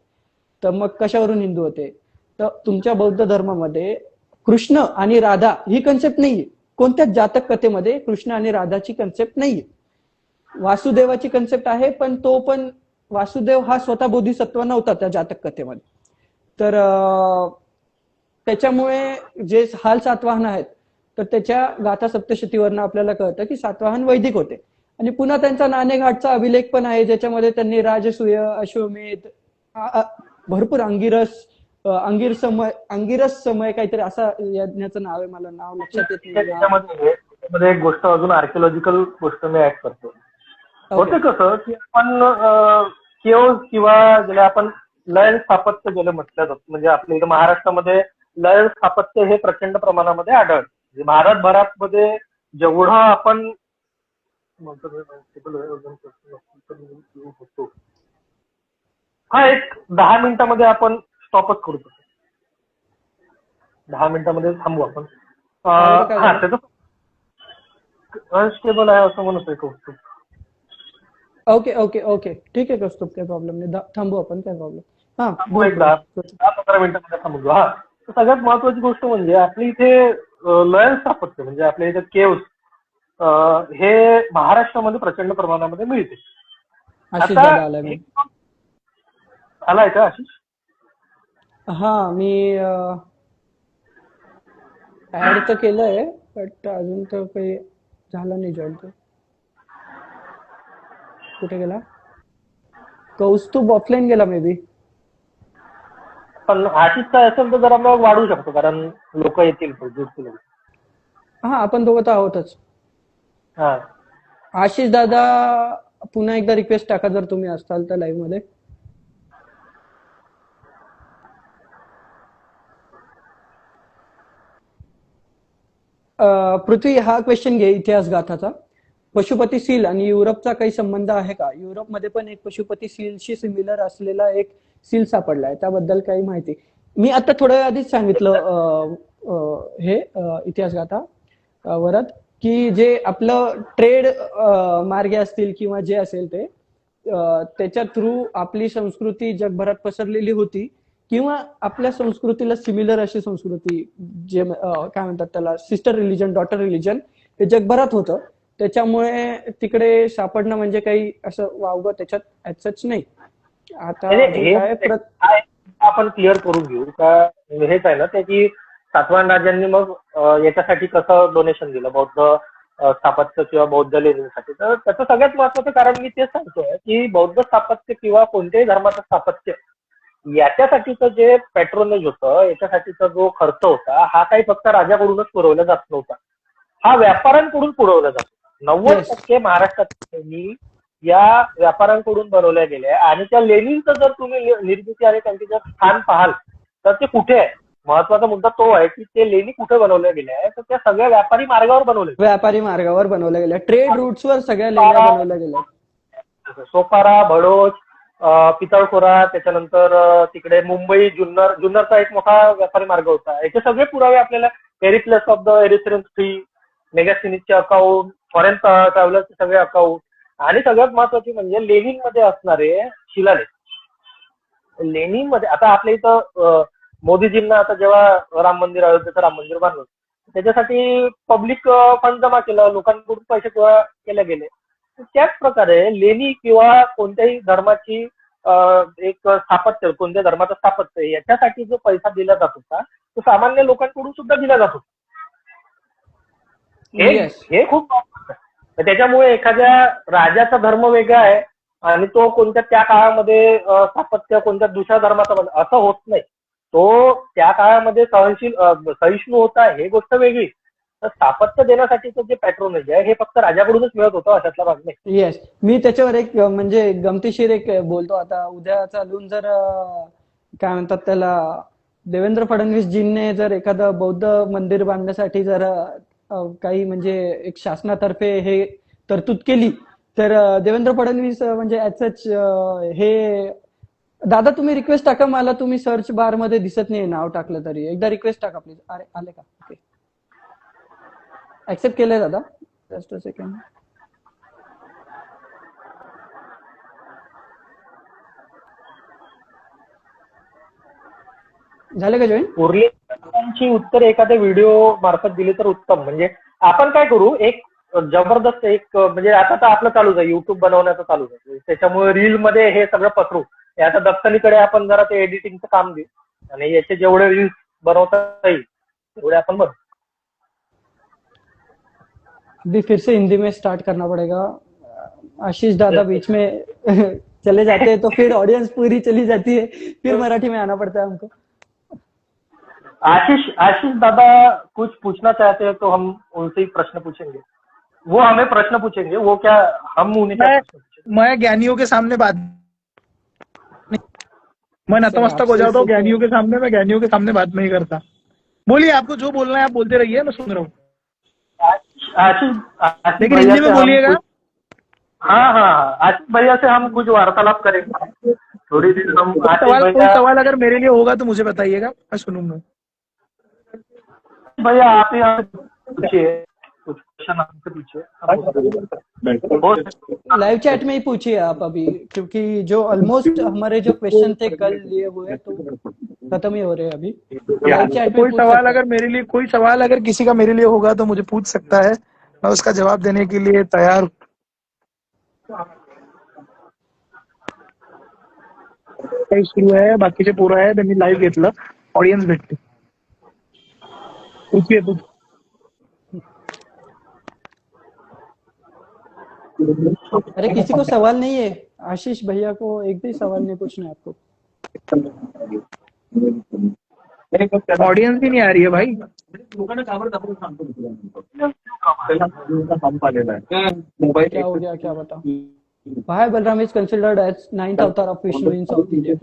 तर मग कशावरून हिंदू होते? तर तुमच्या बौद्ध धर्मामध्ये कृष्ण आणि राधा ही कन्सेप्ट नाहीये. कोणत्याच जातक कथेमध्ये कृष्ण आणि राधाची कन्सेप्ट नाहीये. वासुदेवाची कन्सेप्ट आहे, पण तो पण वासुदेव हा स्वतः बोधिसत्व नव्हता त्या जातक कथेमध्ये. तर त्याच्यामुळे जे हाल सातवाहन आहेत, तर त्याच्या गाथा सप्तशतीवरनं आपल्याला कळतं की सातवाहन वैदिक होते. आणि पुन्हा त्यांचा नाणेघाटचा अभिलेख पण आहे, ज्याच्यामध्ये त्यांनी राजसूय, अश्वमेध, भरपूर अंगिरस समय काहीतरी असा यज्ञाचं नाव आहे, मला नाव लक्षात येत नाही. त्याच्यामध्ये एक गोष्ट अजून आर्किओलॉजिकल गोष्ट मी ऍड करतो. होते कसं की आपण केव्ह किंवा ज्याला आपण लयन स्थापत्य ज्याला म्हटलं जातं, म्हणजे आपल्या इथं महाराष्ट्रामध्ये लयन स्थापत्य हे प्रचंड प्रमाणामध्ये आढळतं. म्हणजे भारतभरात मध्ये जेवढं आपण हा एक 10 मिनिटामध्ये आपण स्टॉपच करू शकतो. 10 मिनिटामध्ये थांबू आपण. एवढं काय हा झालं? त्याचं अनस्टेबल आहे असं म्हणत आहे कौस्तुभ. ओके ओके ओके, ठीक आहे कौस्तुभ, काही प्रॉब्लेम नाही. थांबू आपण, काय प्रॉब्लेम. हा थांबू एक 10-15 मिनिटामध्ये थांबू. हा, तर सगळ्यात महत्वाची गोष्ट म्हणजे आपली इथे लयन स्थापत्य म्हणजे आपल्या इथे केव्स हे महाराष्ट्रामध्ये प्रचंड प्रमाणामध्ये मिळते. आशिष आता दादा आलाय. मी आलाय का आशिष? हा, मी ऍड तर केलंय, बट अजून तर काही झालं नाही जॉईन. तो कुठे गेला? कौस्तुभ ऑफलाईन गेला मे बी. पण आशिषचा असेल तर जरा मग वाढवू शकतो, कारण लोक येतील पुढचे लोक. हा, आपण दोघं तर आहोतच. हा, आशिष दादा, पुन्हा एकदा रिक्वेस्ट टाका जर तुम्ही असाल तर लाईव्ह मध्ये. पृथ्वी, हा क्वेश्चन घे इतिहास गाथाचा. पशुपती सील आणि युरोपचा काही संबंध आहे का? युरोपमध्ये पण एक पशुपती सीलशी सिमिलर असलेला एक सील सापडलाय, त्याबद्दल काही माहिती? मी आता थोड्या वेळ आधीच सांगितलं हे इतिहास गाथा वरात, की जे आपलं ट्रेड मार्गे असतील किंवा जे असेल ते त्याच्या थ्रू आपली संस्कृती जगभरात पसरलेली होती, किंवा आपल्या संस्कृतीला सिमिलर अशी संस्कृती, जे काय म्हणतात त्याला, सिस्टर रिलिजन, डॉटर रिलिजन, हे जगभरात होतं. त्याच्यामुळे तिकडे सापडणं म्हणजे काही असं वावगं त्याच्यात ऍज नाही. आता हे काय आपण क्लिअर करून घेऊ का? हेच आहे ना ते की सातवाहन राजांनी मग याच्यासाठी कसं डोनेशन दिलं बौद्ध स्थापत्य किंवा बौद्ध लेणीसाठी. तर त्याचं सगळ्यात महत्वाचं कारण मी तेच सांगतोय की बौद्ध स्थापत्य किंवा कोणत्याही धर्माचं स्थापत्य याच्यासाठीचं जे पॅट्रोनेज होतं, याच्यासाठीचा जो खर्च होता, हा काही फक्त राजाकडूनच पुरवला जात नव्हता, हा व्यापाऱ्यांकडून पुरवला जातो. 90% महाराष्ट्रातील लेणी या व्यापाऱ्यांकडून बनवल्या गेल्या. आणि त्या लेणींचं जर तुम्ही निर्मिती आणि त्यांचे जर स्थान पाहाल तर ते कुठे आहे, महत्वाचा मुद्दा तो आहे की ते लेणी कुठे बनवल्या गेल्या आहे, तर त्या सगळ्या व्यापारी मार्गावर बनवल्या गेल्या, ट्रेड रूट्सवर सगळ्या लेण्या बनवल्या गेल्या. सोपारा, भडोच, पितळखोरा, त्याच्यानंतर तिकडे मुंबई, जुन्नरचा एक मोठा व्यापारी मार्ग होता. याचे सगळे पुरावे आपल्याला periplus of the Erythraean sea, मेगासिनीचे अकाउंट, फॉरेन ट्रॅव्हलरचे सगळे अकाउंट, आणि सगळ्यात महत्वाचे म्हणजे लेनिनमध्ये असणारे शिलालेख. लेनिनमध्ये आता आपल्या इथं मोदीजींना आता जेव्हा राम मंदिर, अयोध्येचं राम मंदिर बांधलं, त्याच्यासाठी पब्लिक फंड जमा केलं, लोकांकडून पैसे गोळा केले गेले. त्याच प्रकारे लेणी किंवा कोणत्याही धर्माची एक स्थापत्य, कोणत्या धर्माचं स्थापत्य, याच्यासाठी जो पैसा दिला जात होता तो सामान्य लोकांकडून सुद्धा दिला जात होता. हे खूप महत्वाचं आहे. त्याच्यामुळे एखाद्या राजाचा धर्म वेगळा आहे आणि तो कोणत्या त्या काळामध्ये स्थापत्य कोणत्या दुसऱ्या धर्माचा असं होत नाही. तो त्या काळामध्ये सहिष्णू होता, हे गोष्ट वेगळी. तर स्थापत्य देण्यासाठीचं जे पॅट्रोनेज आहे हे फक्त राजाकडूनच मिळत होतं, अशातला भाग नाही. येस, मी त्याच्यावर एक म्हणजे गमतीशीर एक बोलतो. आता उद्या चालून जर काय म्हणतात त्याला, देवेंद्र फडणवीसजींनी जर एखादं बौद्ध मंदिर बांधण्यासाठी जर काही म्हणजे एक शासनातर्फे हे तरतूद केली, तर देवेंद्र फडणवीस म्हणजे ऍज सच हे, दादा तुम्ही रिक्वेस्ट टाका मला, तुम्ही सर्च बार मध्ये दिसत नाही नाव टाकलं तरी, एकदा रिक्वेस्ट टाका प्लीज. अरे आले का? ओके, ऍक्सेप्ट केलंय दादा, जस्ट अ सेकंड. झाले का जॉईन? उरलेची उत्तर एखाद्या व्हिडिओ मार्फत दिली तर उत्तम. म्हणजे आपण काय करू, एक जबरदस्त एक म्हणजे आता तर आपलं चालूच आहे, युट्यूब बनवण्याचं चालूच आहे, त्याच्यामुळे रील मध्ये हे सगळं पसरू. आता दत्तनीकडे आपण जरा ते एडिटिंगचं काम देऊ आणि याचे जेवढे रील्स बनवता येईल तेवढे आपण बनवू. अभी फिर से हिंदी में स्टार्ट करना पड़ेगा. आशीष दादा बीच में चले जाते हैं तो फिर ऑडियंस पूरी चली जाती है, फिर मराठी में आना पड़ता है हमको. आशीष दादा कुछ पूछना चाहते हैं तो हम उनसे ही प्रश्न पूछेंगे. वो हमें प्रश्न पूछेंगे, वो क्या हम उन्हें क्या प्रश्न पूछेंगे? मैं ज्ञानियों के सामने बात मैं सर नतमस्तक हो आपसे जाता हूँ सीखे। ज्ञानियों के सामने, मैं ज्ञानियों के सामने बात नहीं करता। बोलिए, आपको जो बोलना है आप बोलते रहिए, मैं सुन रहा हूँ, आशीष आशीष लेकिन भैया हिंदी से में हम बोलिएगा। कुछ, हाँ हाँ हाँ, आशीष भैया से हम कुछ वार्तालाप करेंगे थोड़ी देर। हम आशीष कोई भैया, सवाल अगर मेरे लिए होगा तो मुझे बताइएगा, मैं सुनूंगा। भैया आप ही हमसे पूछिए, कुछ क्वेश्चन हमसे पूछिए, हो लाइव चैट में ही पूछिए आप अभी, क्योंकि जो ऑलमोस्ट हमारे जो क्वेश्चन थे कल लिए हुए तो खत्म ही हो रहे हैं अभी। लाइव चैट में कोई पूछ सवाल सकते हैं। अगर मेरे लिए, कोई सवाल अगर किसी का मेरे लिए होगा तो मुझे पूछ सकता है, मैं उसका जवाब देने के लिए तैयार हूं। काही सुरू आहे, बाकीचे पोरं आहे त्यांनी लाईव्ह घेतलं, ऑडियन्स भेटते. पूछिए तू. अरे किसी को सवाल नहीं है, आशीष भैया को एक भी सवाल नहीं पूछना है आपको। ऑडियन्स भी नहीं आ रही है भाई. क्या हो गया क्या बताओ। Why Balram is considered as ninth avatar of Vishnu in South India?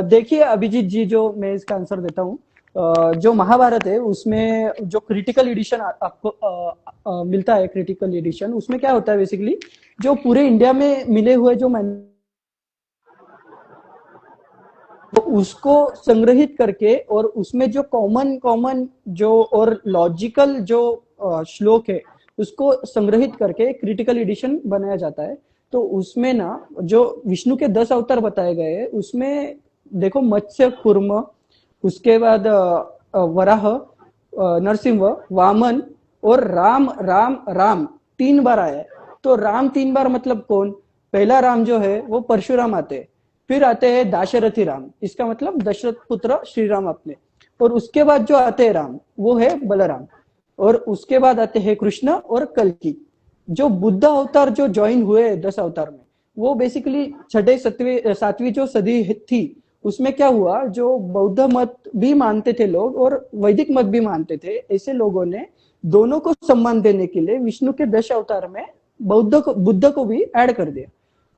देखिए अभिजीत जी, जो मैं इसका आंसर देता हूँ, जो महाभारत है उसमें जो क्रिटिकल एडिशन आपको मिलता है, क्रिटिकल एडिशन, उसमें क्या होता है बेसिकली, जो पूरे इंडिया में मिले हुए जो तो उसको संग्रहित करके और उसमें जो कॉमन कॉमन जो और लॉजिकल जो श्लोक है उसको संग्रहित करके क्रिटिकल एडिशन बनाया जाता है। तो उसमें ना जो विष्णु के 10 अवतार बताए गए हैं उसमें देखो, मत्स्य कूर्म, उसके बाद वराह, नरसिंह, वामन और राम राम राम 3 बार आया है। तो राम 3 बार मतलब कौन? पहला राम जो है वो परशुराम आते हैं, फिर आते हैं दाशरथी राम, इसका मतलब दशरथ पुत्र श्री राम अपने, और उसके बाद जो आते हैं राम वो है बलराम, और उसके बाद आते हैं कृष्ण और कल्कि। जो बुद्ध अवतार जो ज्वाइन हुए 10 अवतार में, वो बेसिकली छठे सातवीं जो सदी थी उसमें क्या हुआ, जो बौद्ध मत भी मानते थे लोग और वैदिक मत भी मानते थे, ऐसे लोगों ने दोनों को सम्मान देने के लिए विष्णु के 10 अवतार में बुद्ध को भी ऐड कर दिया।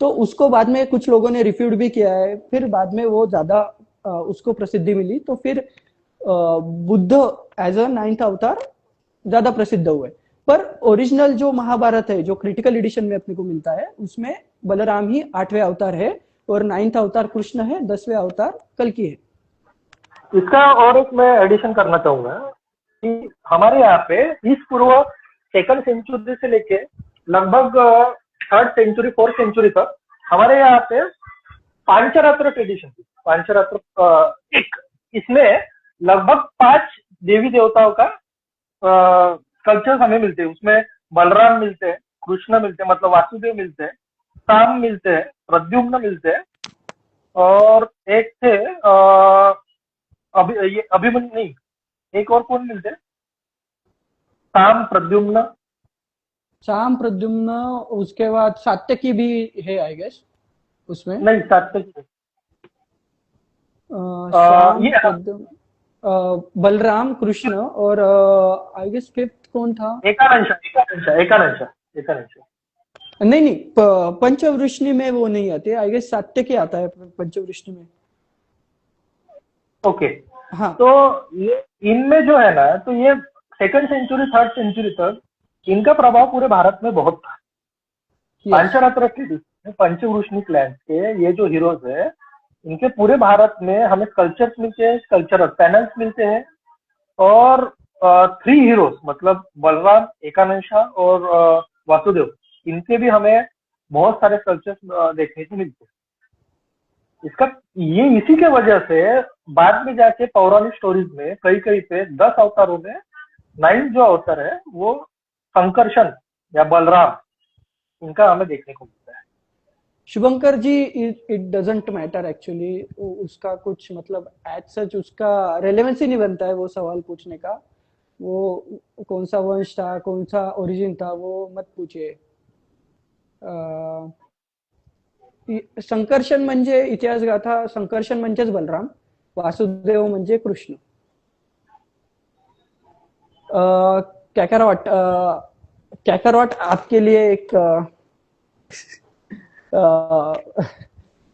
तो उसको बाद में कुछ लोगों ने रिफ्यूट भी किया है, फिर बाद में वो ज्यादा उसको प्रसिद्धि मिली, तो फिर बुद्ध एज अ 9th अवतार ज्यादा प्रसिद्ध हुए। पर ओरिजिनल जो महाभारत है, जो क्रिटिकल एडिशन में अपने को मिलता है, उसमें बलराम ही 8वें अवतार है और 9th अवतार कृष्ण है, 10वें अवतार कल्कि है। इसका और एक मैं एडिशन करना चाहूंगा कि हमारे यहाँ पे ईस्ट पूर्व 2nd सेंचुरी से लेके लगभग 3rd सेंचुरी 4th सेंचुरी तक हमारे यहाँ पे पांचरात्र ट्रेडिशन थी। पांचरात्र एक, इसमें लगभग 5 देवी देवताओं का कल्चर हमें मिलते हैं। उसमें बलराम मिलते हैं, कृष्ण मिलते हैं, मतलब वासुदेव मिलते हैं, राम मिलते हैं, प्रद्युम्न मिलते हैं, और एक थे अभिमन्यु नहीं, एक और कौन मिलते हैं, साम प्रद्युम्न, शाम प्रद्युम्न, उसके बाद सात्यकी भी है आई गेस उसमें। नहीं सात्यकी, शाम ये प्रद्युम्न, बलराम, कृष्ण और आई गेस 5th कौन था? एकादश। नहीं नहीं, पंचवृष्णि में वो नहीं आते आई गेस, सात्यकी आता है पंचवृष्णि में। ओके, हाँ, तो ये इनमें जो है ना, तो ये 2nd सेंचुरी 3rd सेंचुरी तक इनका प्रभाव पूरे भारत में बहुत था। पांचरात्र ट्रेडिशन, पंचवृष्णि क्लैंस के ये जो हीरोज है, इनके पूरे भारत में हमें कल्चर्स मिलते हैं, कल्चरल पैनल्स मिलते हैं, और 3 हीरोज मतलब बलराम, एकादशा और वासुदेव, इनके भी हमें बहुत सारे कल्चर्स देखने को मिलते हैं। इसका ये इसी के वजह से बाद में जाके पौराणिक स्टोरीज में कई कई पे 10 अवतारों में 9 जो अवतार है वो संकर्षण या बलराम, इनका हमें देखने को मिलता है। शुभंकर जी, इट डजेंट मैटर एक्चुअली, उसका कुछ मतलब एज सच उसका रेलेवेंस ही नहीं बनता है वो सवाल पूछने का। वो कौन सा वंश था, कौन सा ओरिजिन था, वो मत पूछिए। संकर्षण म्हणजे इतिहास गाथा, संकर्षण म्हणजेच बलराम, वासुदेव म्हणजे कृष्ण। कॅकरवॉट आपके लिए एक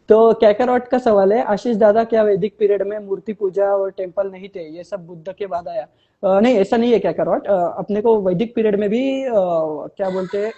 तो कैकारोट का सवाल है, आशीष दादा क्या वैदिक पीरियड में मूर्ति पूजा और टेम्पल नहीं थे, ये सब बुद्ध के बाद आया? नहीं, ऐसा नहीं है कैकारोट। अपने को वैदिक पीरियड में भी क्या बोलते हैं,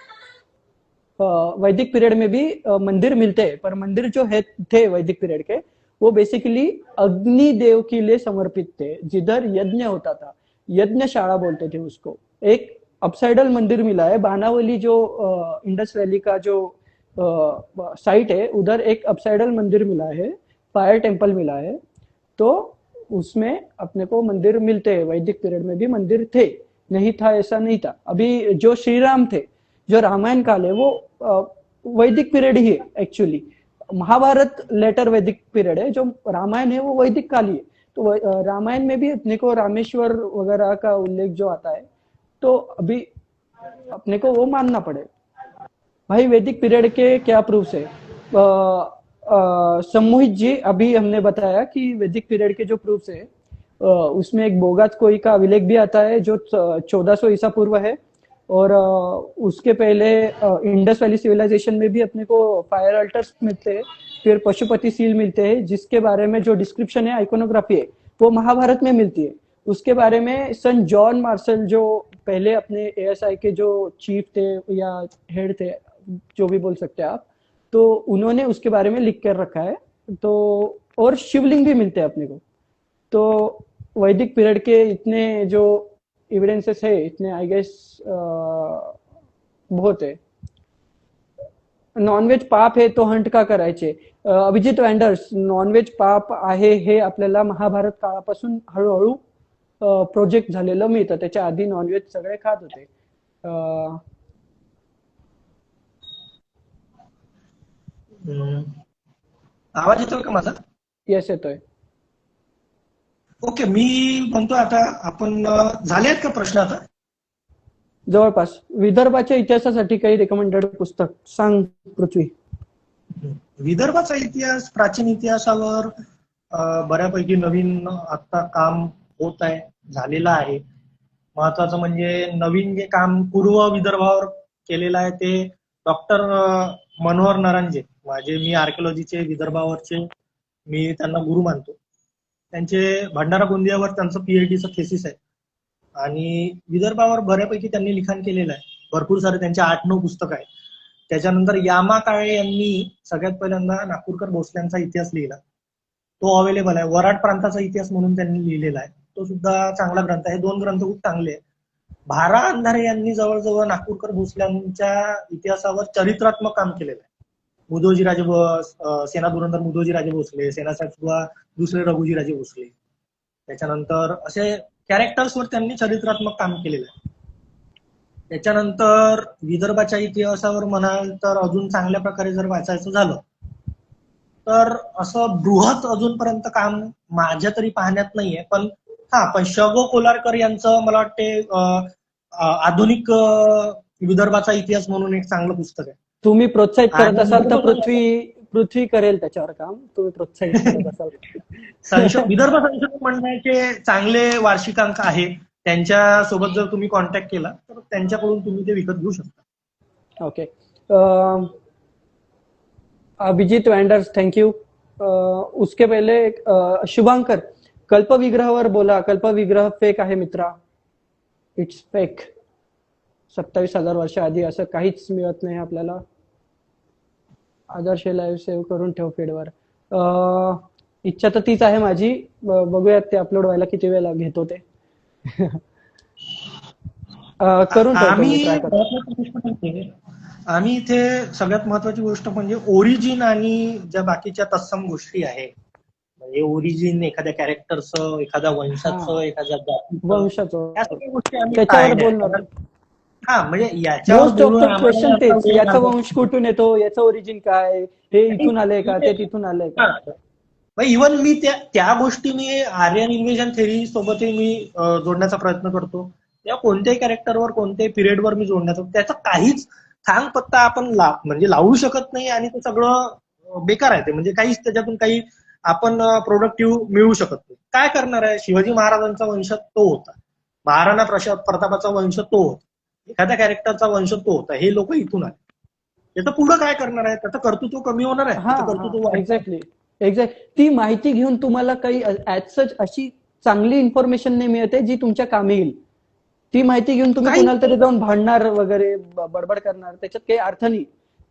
वैदिक पीरियड में भी मंदिर मिलते हैं, पर मंदिर जो है थे वैदिक पीरियड के, वो बेसिकली अग्नि देव के लिए समर्पित थे, जिधर यज्ञ होता था, यज्ञशाला बोलते थे उसको। एक अपसाइडल मंदिर मिला है बानावली, जो इंडस वैली का जो साइट है, उधर एक अपसाइडल मंदिर मिला है, फायर टेम्पल मिला है। तो उसमें अपने को मंदिर मिलते हैं, वैदिक पीरियड में भी मंदिर थे, नहीं था ऐसा नहीं था। अभी जो श्री राम थे, जो रामायण काल है, वो वैदिक पीरियड ही है एक्चुअली। महाभारत लेटर वैदिक पीरियड है, जो रामायण है वो वैदिक काल ही है। तो रामायण में भी अपने को रामेश्वर वगैरह का उल्लेख जो आता है, तो अभी अपने को वो मानना पड़ेगा। भाई वैदिक पीरियड के क्या प्रूफ्स है? सम्मोहित जी, अभी हमने बताया कि वैदिक पीरियड के जो प्रूफ्स है, उसमें एक बोगात कोई का अभिलेख भी आता है जो 1400 ईसा पूर्व है, और उसके पहले इंडस वैली सिविलाइजेशन में भी अपने को फायर अल्टर्स मिलते हैं, फिर पशुपति सील मिलते हैं, जिसके बारे में जो डिस्क्रिप्शन है, आइकोनोग्राफी है, वो महाभारत में मिलती है। उसके बारे में सन जॉन मार्शल, जो पहले अपने एएसआई के जो चीफ थे या हेड थे, जो भी बोल सकते हैं आप, तो उन्होंने उसके बारे में लिख कर रखा है। तो और शिवलिंग भी मिलते हैं अपने को। तो वैदिक पीरियड के इतने जो एविडेंसेस है, इतने आई गेस बहुत है। नॉनव्हेज पाप है तो हंट का करायचे? अभिजित वँडर्स, नॉनव्हेज पाप आहे हे आपल्याला महाभारत काळापासून हळूहळू प्रोजेक्ट झालेलं मिळतं, त्याच्या आधी नॉनव्हेज सगळे खात होते। आवाज येतोय का माझा? येस, येतोय। ओके, मी म्हणतो आता आपण झाले आहेत का प्रश्न आता? जवळपास। विदर्भाच्या इतिहासासाठी काही रेकमेंडेड पुस्तक सांग पृथ्वी। विदर्भाचा इतिहास, प्राचीन इतिहासावर बऱ्यापैकी नवीन आता काम होत आहे, झालेलं आहे। महत्वाचं म्हणजे नवीन जे काम पूर्व विदर्भावर केलेलं आहे ते डॉक्टर मनोहर नरांजे, माझे मी आर्किओलॉजीचे विदर्भावरचे मी त्यांना गुरु मानतो। त्यांचे भंडारा गोंदियावर त्यांचं पीएचडीचं थेसिस आहे आणि विदर्भावर बऱ्यापैकी त्यांनी लिखाण केलेलं आहे। भरपूर सारे त्यांचे 8-9 पुस्तक आहेत। त्याच्यानंतर यामा काळे यांनी सगळ्यात पहिल्यांदा नागपूरकर भोसल्यांचा इतिहास लिहिला, तो अवेलेबल आहे। वराड प्रांताचा इतिहास म्हणून त्यांनी लिहिलेला आहे, तो सुद्धा चांगला ग्रंथ आहे। 2 ग्रंथ खूप चांगले आहेत। भारा अंधारे यांनी जवळजवळ नागपूरकर भोसल्यांच्या इतिहासावर चरित्रात्मक काम केलेलं आहे। मुदोजीराजे सेना धुरंधर मुदोजीराजे भोसले, सेनासाहेब दुसरे रघुजीराजे भोसले, त्याच्यानंतर असे कॅरेक्टर्सवर त्यांनी चरित्रात्मक काम केलेलं आहे। त्याच्यानंतर विदर्भाच्या इतिहासावर म्हणाल तर अजून चांगल्या प्रकारे जर वाचायचं झालं तर असं बृहत अजूनपर्यंत काम माझ्या तरी पाहण्यात नाहीये, पण शगो कोलारकर यांचं मला वाटते आधुनिक विदर्भाचा इतिहास म्हणून एक चांगलं पुस्तक आहे। तुम्ही प्रोत्साहित करत असाल तर पृथ्वी करेल त्याच्यावर काम, तुम्ही प्रोत्साहित करत असाल। विदर्भ संशोधन मंडळाचे चांगले वार्षिकांक आहे, त्यांच्या सोबत जर तुम्ही कॉन्टॅक्ट केला तर त्यांच्याकडून तुम्ही ते विकत घेऊ शकता। Okay, Abhijit wanders, thank you. उसके पहले शुभांकर, कल्पविग्रहवर बोला। कल्पविग्रह फेक आहे मित्रा, इट्स फेक। 27,000 वर्ष आधी असं काहीच मिळत नाही आपल्याला। आदर्श लाईव्ह सेव्ह करून ठेव फीडवर। इच्छा तर तीच आहे माझी, बघूयात ते अपलोड व्हायला किती वेळ घेतो ते। करून आम्ही इथे सगळ्यात महत्वाची गोष्ट म्हणजे ओरिजिन आणि ज्या बाकीच्या तत्सम गोष्टी आहे, म्हणजे ओरिजिन एखाद्या कॅरेक्टरचं, एखाद्या वंशाचं, एखाद्या वंशाचं, या सगळ्या गोष्टी आम्ही त्याच्यावर बोलणार। म्हणजे याच्यावर क्वेश्चन तेच, याचा वंश कुठून येतो, याचं ओरिजिन काय, हे इथून आलंय का, ते तिथून आलंय का। इव्हन मी त्या गोष्टी मी आर्यन इन्व्हेजन थेरी सोबतही मी जोडण्याचा प्रयत्न करतो, या कोणत्याही कॅरेक्टरवर, कोणत्याही पिरियडवर मी जोडण्याचा, त्याचा काहीच थांग पत्ता आपण म्हणजे लावू शकत नाही आणि ते सगळं बेकार आहे। ते म्हणजे काहीच त्याच्यातून काही आपण प्रोडक्टिव्ह मिळू शकत नाही। काय करणार आहे, शिवाजी महाराजांचा वंश तो होता, महाराणा प्रतापाचा वंश तो होता, एखाद्या कॅरेक्टरचा वंश तो होता, हे लोक इथून आले। याचं पुढं काय करणार आहे? त्याचं कर्तृत्व कमी होणार आहे, त्याचं कर्तृत्व हा वाढणार आहे. एक्झॅक्टली. ती माहिती घेऊन तुम्हाला काही ऍज सच अशी चांगली इन्फॉर्मेशन नाही मिळते जी तुमच्या कामी येईल. ती माहिती घेऊन तुम्ही काही- कोणाला तरी जाऊन भांडणार वगैरे बडबड करणार, त्याच्यात काही अर्थ नाही.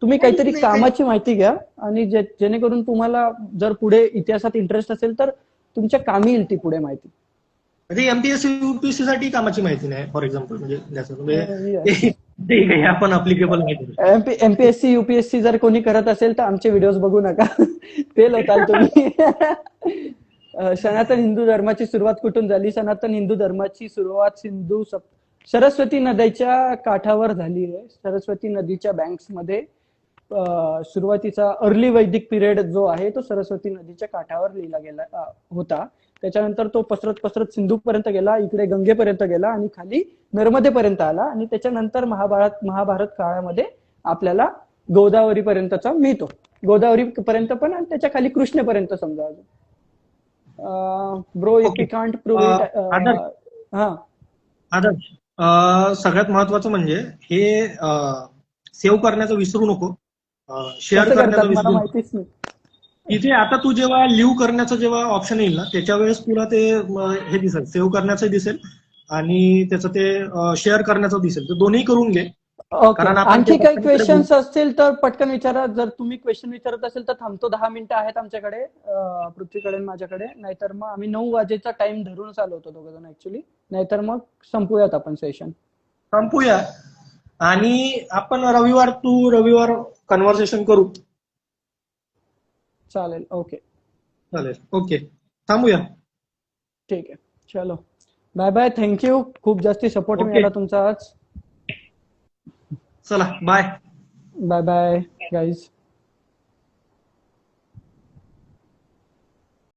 तुम्ही काहीतरी नाही, कामाची माहिती घ्या आणि जेणेकरून तुम्हाला जर पुढे इतिहासात इंटरेस्ट असेल तर तुमच्या कामी येईल ती पुढे माहिती. म्हणजे एमपीएससी युपीएससी साठी कामाची माहिती नाही फॉर एक्झाम्पल, म्हणजे त्याचं म्हणजे Yes. ते काही आपण अप्लिकेबल नाही करू शकत. एमपीएससी युपीएससी जर कोणी करत असेल तर आमचे व्हिडिओज बघू नका. फेल होताल तुम्ही. सनातन हिंदू धर्माची सुरुवात कुठून झाली? सनातन हिंदू धर्माची सुरुवात सरस्वती नदीच्या काठावर झाली आहे. सरस्वती नदीच्या बँक्स मध्ये सुरुवातीचा अर्ली वैदिक पिरियड जो आहे तो सरस्वती नदीच्या काठावर लिहिला गेला होता. त्याच्यानंतर तो पसरत पसरत सिंधू पर्यंत गेला, इकडे गंगेपर्यंत गेला आणि खाली नर्मदेपर्यंत आला आणि त्याच्यानंतर महाभारत काळामध्ये आपल्याला गोदावरी पर्यंतचा मिळतो. गोदावरी पर्यंत पण आणि त्याच्या खाली कृष्णेपर्यंत समजा. Bro if you can't prove it. हा आदर्श, सगळ्यात महत्वाचं म्हणजे हे सेव्ह करण्याचं विसरू नको, शेअर कसं करण्याचं करतात मला विसरू नको. माहितीच नाही. इथे आता तू जेव्हा लिव्ह करण्याचं जेव्हा ऑप्शन येईल ना त्याच्या वेळेस तुला ते हे दिसेल, सेव्ह करण्याचं दिसेल आणि त्याचं ते शेअर करण्याचं दिसेल. तर दोन्ही करून घे. ओके. कारण आपण आणखी ते काही पटकन क्वेश्चन्स असतील तर पटकन विचारा. जर तुम्ही क्वेश्चन विचारत असेल तर थांबतो. 10 मिनिटं आहेत आमच्याकडे, पृथ्वीकडे आणि माझ्याकडे. नाहीतर मग आम्ही 9 वाजेचा टाइम धरूनच आलो होतो दोघं जण ऍक्च्युली. नाहीतर मग संपूयात आपण सेशन. संपूया आणि आपण रविवार कन्व्हर्सेशन करू. चालेल. ओके चालेल. ओके, थांबूया. ठीक आहे. चलो बाय बाय. थँक्यू. खूप जास्ती सपोर्ट ओके. मिळाला तुमचा आज. चला बाय. Bye bye guys.